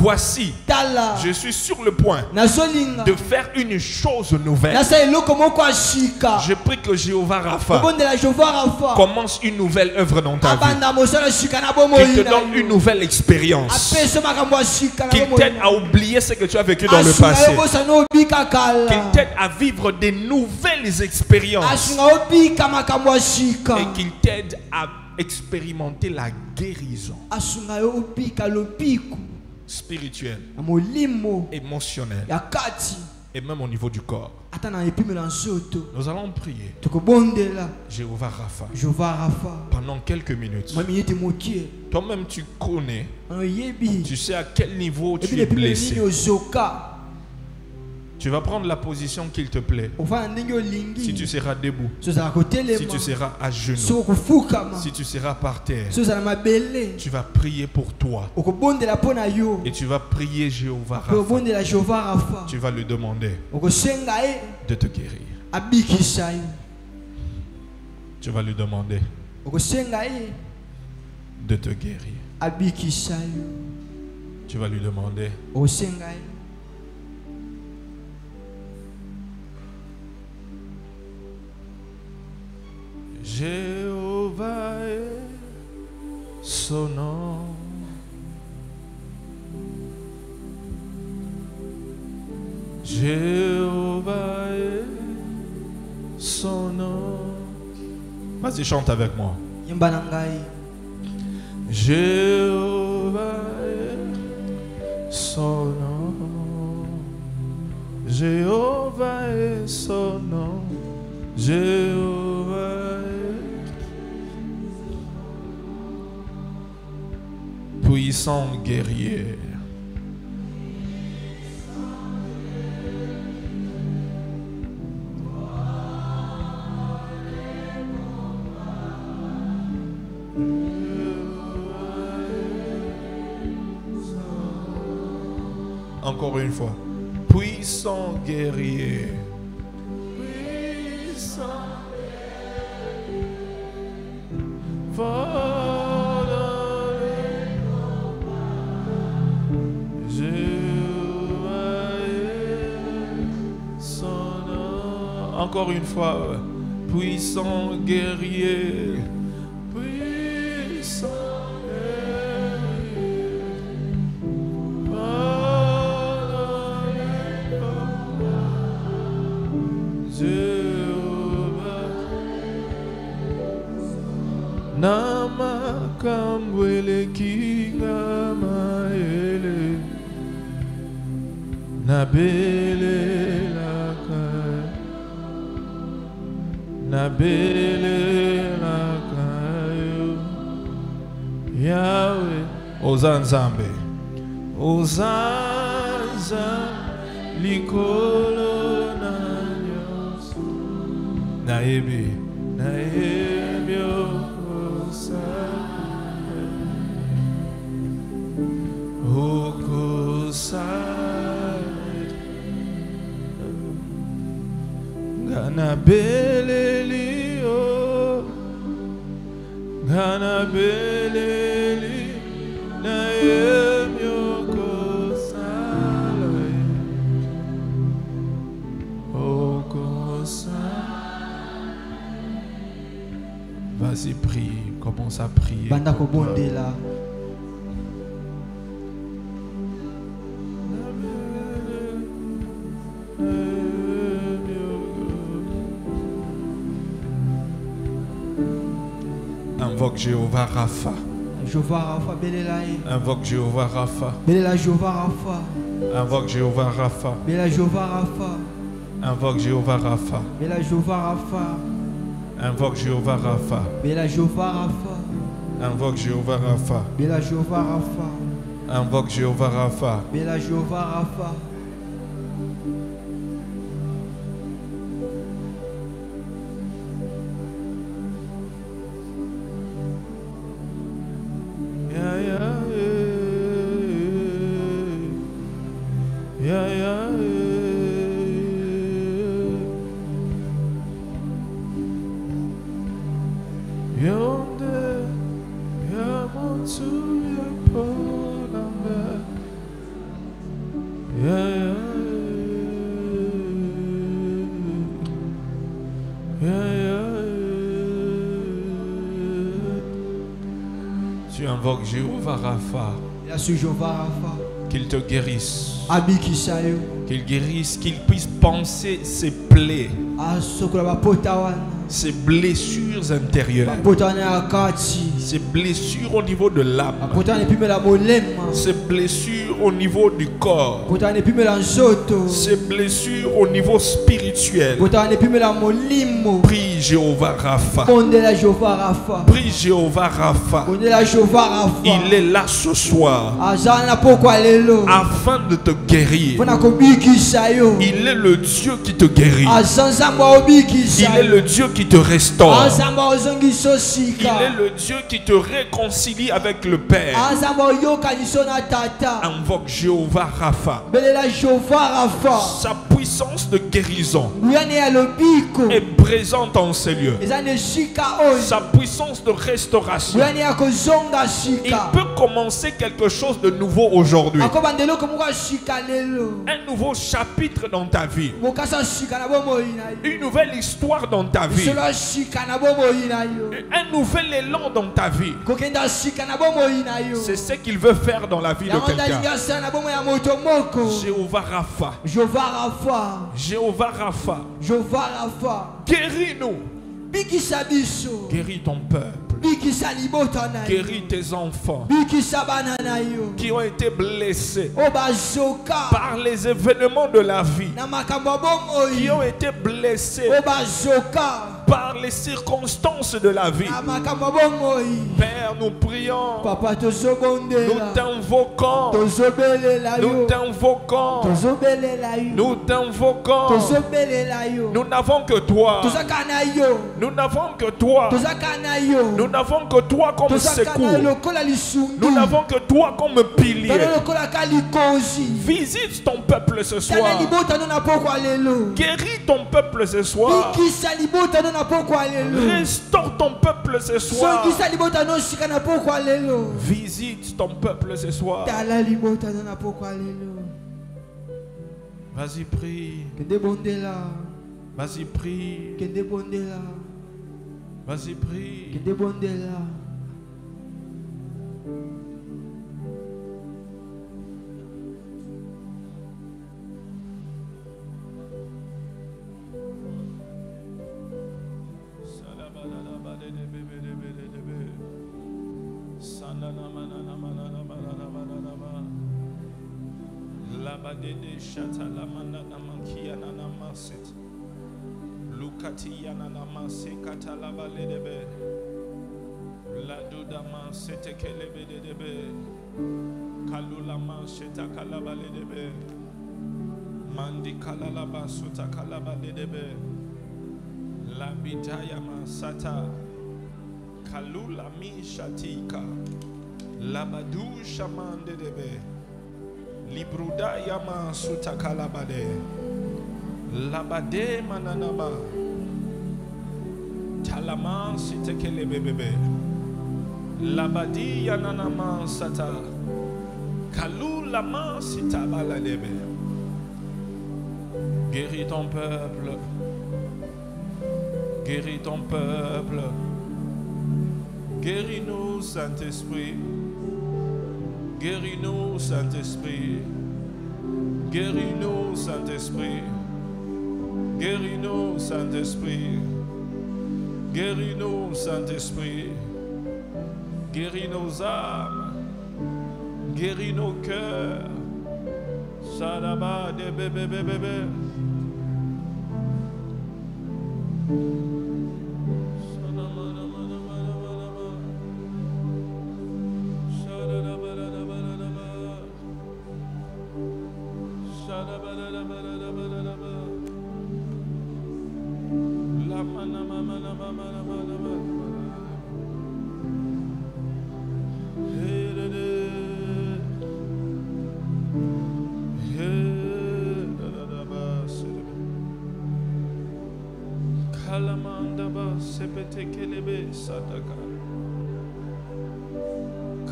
voici, je suis sur le point de faire une chose nouvelle. Je prie que Jéhovah Rapha commence une nouvelle œuvre dans ta vie. Qu'il te donne une nouvelle expérience. Qu'il t'aide à oublier ce que tu as vécu dans le passé. Qu'il t'aide à vivre des nouvelles expériences. Et qu'il t'aide à expérimenter la guérison spirituelle, émotionnelle et même au niveau du corps. Nous allons prier Jéhovah Rapha pendant quelques minutes. Toi-même tu connais, tu sais à quel niveau tu es blessé. Tu vas prendre la position qu'il te plaît. Si tu seras debout, si tu seras à genoux, si tu seras par terre, tu vas prier pour toi. Et tu vas prier Jéhovah Rapha. Tu vas lui demander de te guérir. Tu vas lui demander de te guérir. Tu vas lui demander Jéhovah est son nom. Jéhovah est son nom. Vas-y, chante avec moi. Jéhovah est son nom. Jéhovah est son nom. Jéhovah puissant guerrier. Encore une fois. Puissant guerrier. Puissant guerrier. Encore une fois, puissant guerrier, puissant guerrier, Jéhovah, Nama Kambwele Kinga Maele, Nabele Nabele lakayo Yahweh Ozanzambe Ozanza likolo na nyos Naebi, naebi okosai, Gana beleli o, Gana beleli, naebi okosai, okosai. Vas-y, prie, commence à prier. Banda ko bonde là. Invoque Jéhovah Rapha. Jéhovah Rapha belelaye. Invoque Jéhovah Rapha. Belela Jéhovah Rapha. Invoque Jéhovah Rapha. Bela Jéhovah Rapha. Invoque Jéhovah Rapha. Bela Jéhovah Rapha. Invoque Jéhovah Rapha. Bela Jéhovah Rapha. Invoque Jéhovah Rapha. Bela Jéhovah Rapha. Invoque Jéhovah Rapha. Bela Jéhovah Rapha. Tu invoques Jéhovah Rapha. Qu'il te guérisse. Qu'il guérisse, qu'il puisse penser ses plaies, ses blessures intérieures, ses blessures au niveau de l'âme, ses blessures au niveau du corps, ses blessures au niveau spirituel. Prie Jéhovah Rapha. Prie Jéhovah Rapha. Il est là ce soir afin de te guérir. Il est le Dieu qui te guérit. Il est le Dieu qui te restaure. Il est le Dieu qui te réconcilie avec le Père. Invoque Jéhovah Rapha. Sa puissance de guérison est présente en ces lieux. Sa puissance de restauration. Il peut commencer quelque chose de nouveau aujourd'hui. Un nouveau chapitre dans ta vie. Une nouvelle histoire dans ta vie. Un nouvel élan dans ta vie. C'est ce qu'il veut faire dans la vie de quelqu'un. Jéhovah Rapha. Jéhovah Rapha. Guéris-nous. Guéris ton peuple. Guéris tes enfants qui ont été blessés par les événements de la vie, qui ont été blessés par les circonstances de la vie. Père, nous prions, nous t'invoquons, nous t'invoquons, nous t'invoquons. Nous n'avons que toi. Nous n'avons que toi. Nous n'avons que toi comme secours. Nous n'avons que toi comme pilier. Visite ton peuple ce soir. Guéris ton peuple ce soir. Restaure ton peuple ce soir. Visite ton peuple ce soir. Vas-y, prie. Vas-y, prie. Vas-y, prie. La bitayama sata. Kalula mi shatika. Labadu shamande debe. Libruda yama sutakalabade. Labade mananaba. Talama sitekele bebebe. Labadi yananama sata. Kalula ma sitabala debe. Guéris ton peuple. Guéris ton peuple. Guéris-nous, Saint-Esprit. Guéris-nous, Saint-Esprit. Guéris-nous, Saint-Esprit. Guéris-nous, Saint-Esprit. Guéris-nous, Saint-Esprit. Guéris nos âmes. Guéris nos cœurs. Sadaba de bébé bébé.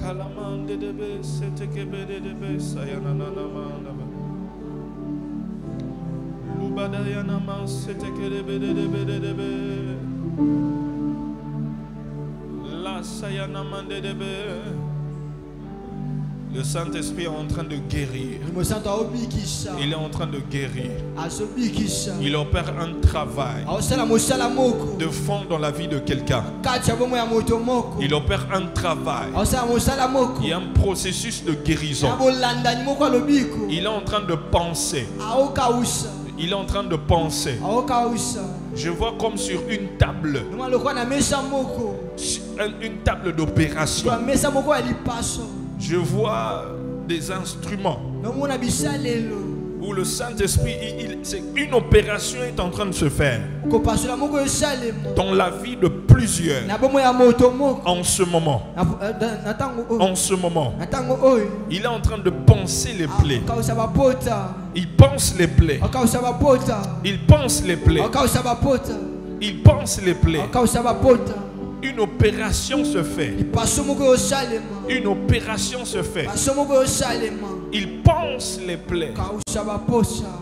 Kalamande debe setekebede debe sayananamanda. Lubadayanama setekebede debe. La sayanamande debe. Le Saint-Esprit est en train de guérir. Il est en train de guérir. Il opère un travail de fond dans la vie de quelqu'un. Il opère un travail. Il y a un processus de guérison. Il est en train de penser. Il est en train de penser. Je vois comme sur une table. Une table d'opération. Je vois des instruments où le Saint-Esprit, une opération est en train de se faire dans la vie de plusieurs en ce moment. En ce moment, il est en train de penser les plaies. Il pense les plaies. Il pense les plaies. Il pense les plaies. Une opération se fait. Une opération se fait. Il pense les plaies.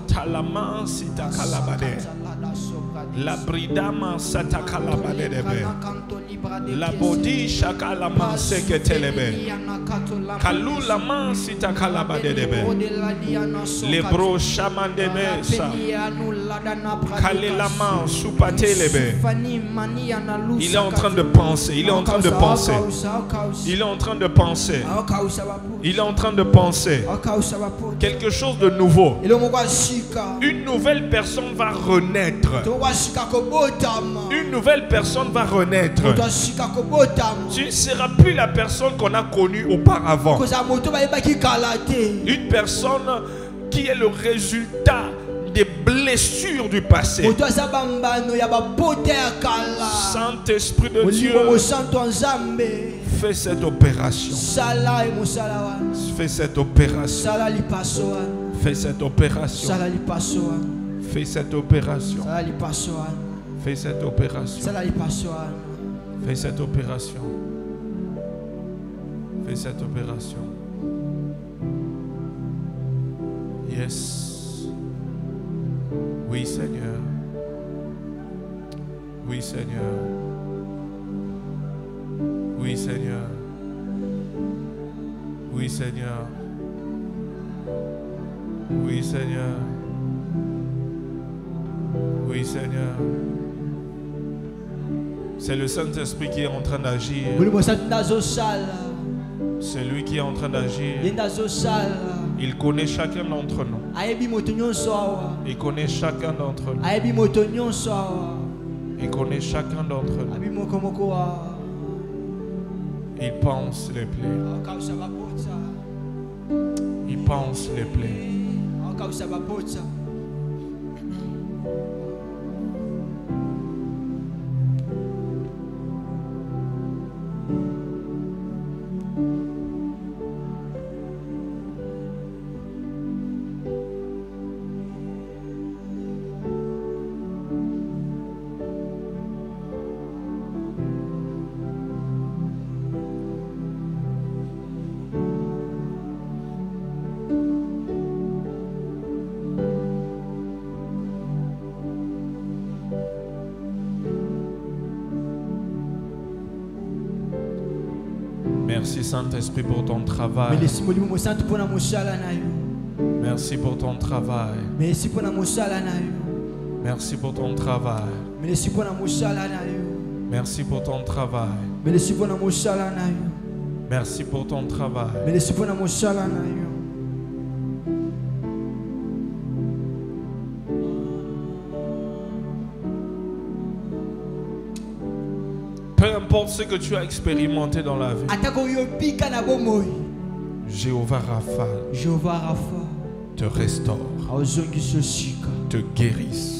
Talaman sita kalabade. La bridama sata kalabade debe. La bodi shakalama seketelebe. Kalula man sita kalabade debe. Les bros shaman debe sa. Kalelaman supatelebe. Il est en train de penser. Il est en train de penser. Il est en train de penser. Il est en train de penser. Quelque chose de nouveau. Une nouvelle personne va renaître. Une nouvelle personne va renaître. Tu ne seras plus la personne qu'on a connue auparavant. Une personne qui est le résultat des blessures du passé. Saint-Esprit de Dieu, fais cette opération. Fais cette opération. Fais cette opération. Fais cette opération. Fais cette opération. Fais cette opération. Fais cette opération. Yes. Oui, Seigneur. Oui, Seigneur. Oui, Seigneur. Oui, Seigneur. Oui, Seigneur. Oui, Seigneur. C'est le Saint-Esprit qui est en train d'agir. C'est lui qui est en train d'agir. Il connaît chacun d'entre nous. Il connaît chacun d'entre nous. Il connaît chacun d'entre nous. Il pense les plaies. Il pense les plaies. Merci Saint-Esprit pour ton travail. Merci pour ton travail. Merci pour Merci pour ton travail. Merci pour Merci pour ton travail. Merci pour Merci pour ton travail. Merci pour Peu importe ce que tu as expérimenté dans la vie, Jéhovah Rapha te restaure, te guérisse,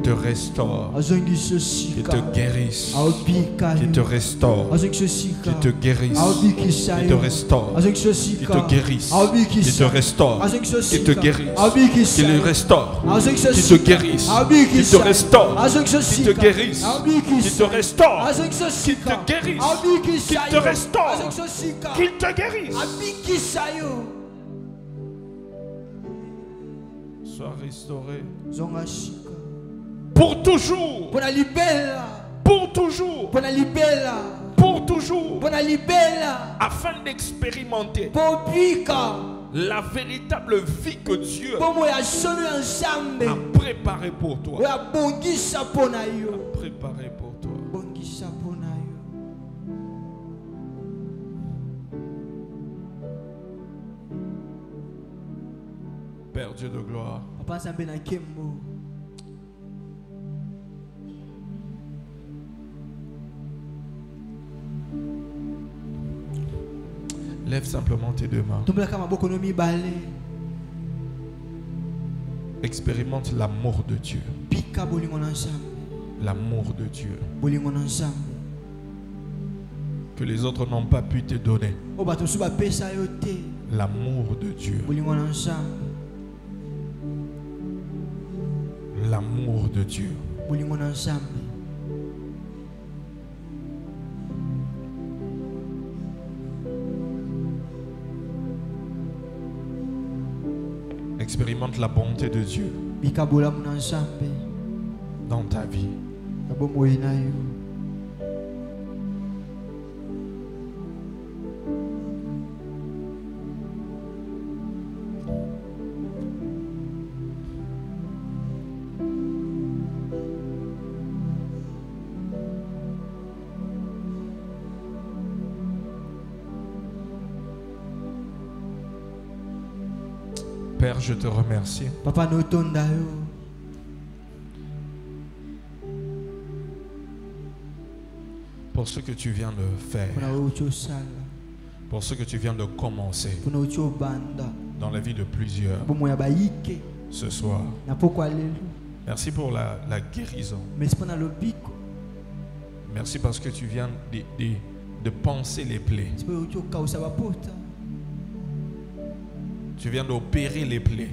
te restaure, qui te guérisse, qui te restaure, qui te guérisse, qui te restaure, qui te guérisse, qui te restaure, qui te guérisse, qui le restaure, qui te guérisse, qui te restaure, qui te guérisse, qui te restaure, qui te guérisse, qui te restaure, qu'il te guérisse. Sois restauré pour toujours, pour toujours, pour toujours, afin d'expérimenter la véritable vie que Dieu a préparée pour toi. Préparée pour toi. Père Dieu de gloire, lève simplement tes deux mains. Expérimente l'amour de Dieu. L'amour de Dieu que les autres n'ont pas pu te donner. L'amour de Dieu. L'amour de Dieu. Expérimente la bonté de Dieu dans ta vie. Père, je te remercie pour ce que tu viens de faire, pour ce que tu viens de commencer dans la vie de plusieurs ce soir. Merci pour la guérison. Merci parce que tu viens de panser les plaies. Tu viens d'opérer les plaies.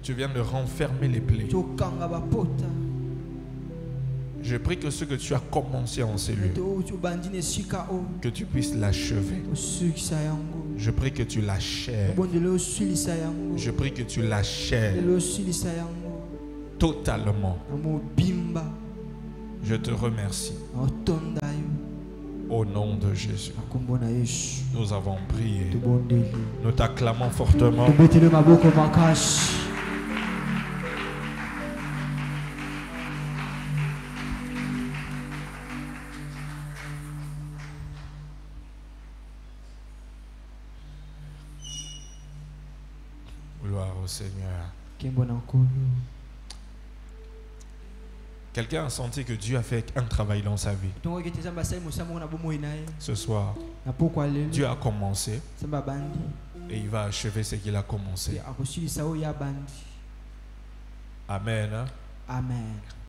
Tu viens de renfermer les plaies. Je prie que ce que tu as commencé en ces lieux, que tu puisses l'achever. Je prie que tu l'achèves. Je prie que tu l'achèves totalement. Je te remercie. Au nom de Jésus, nous avons prié. Nous t'acclamons fortement. Gloire au Seigneur. Quelqu'un a senti que Dieu a fait un travail dans sa vie. Ce soir, Dieu a commencé et il va achever ce qu'il a commencé. Amen. Amen.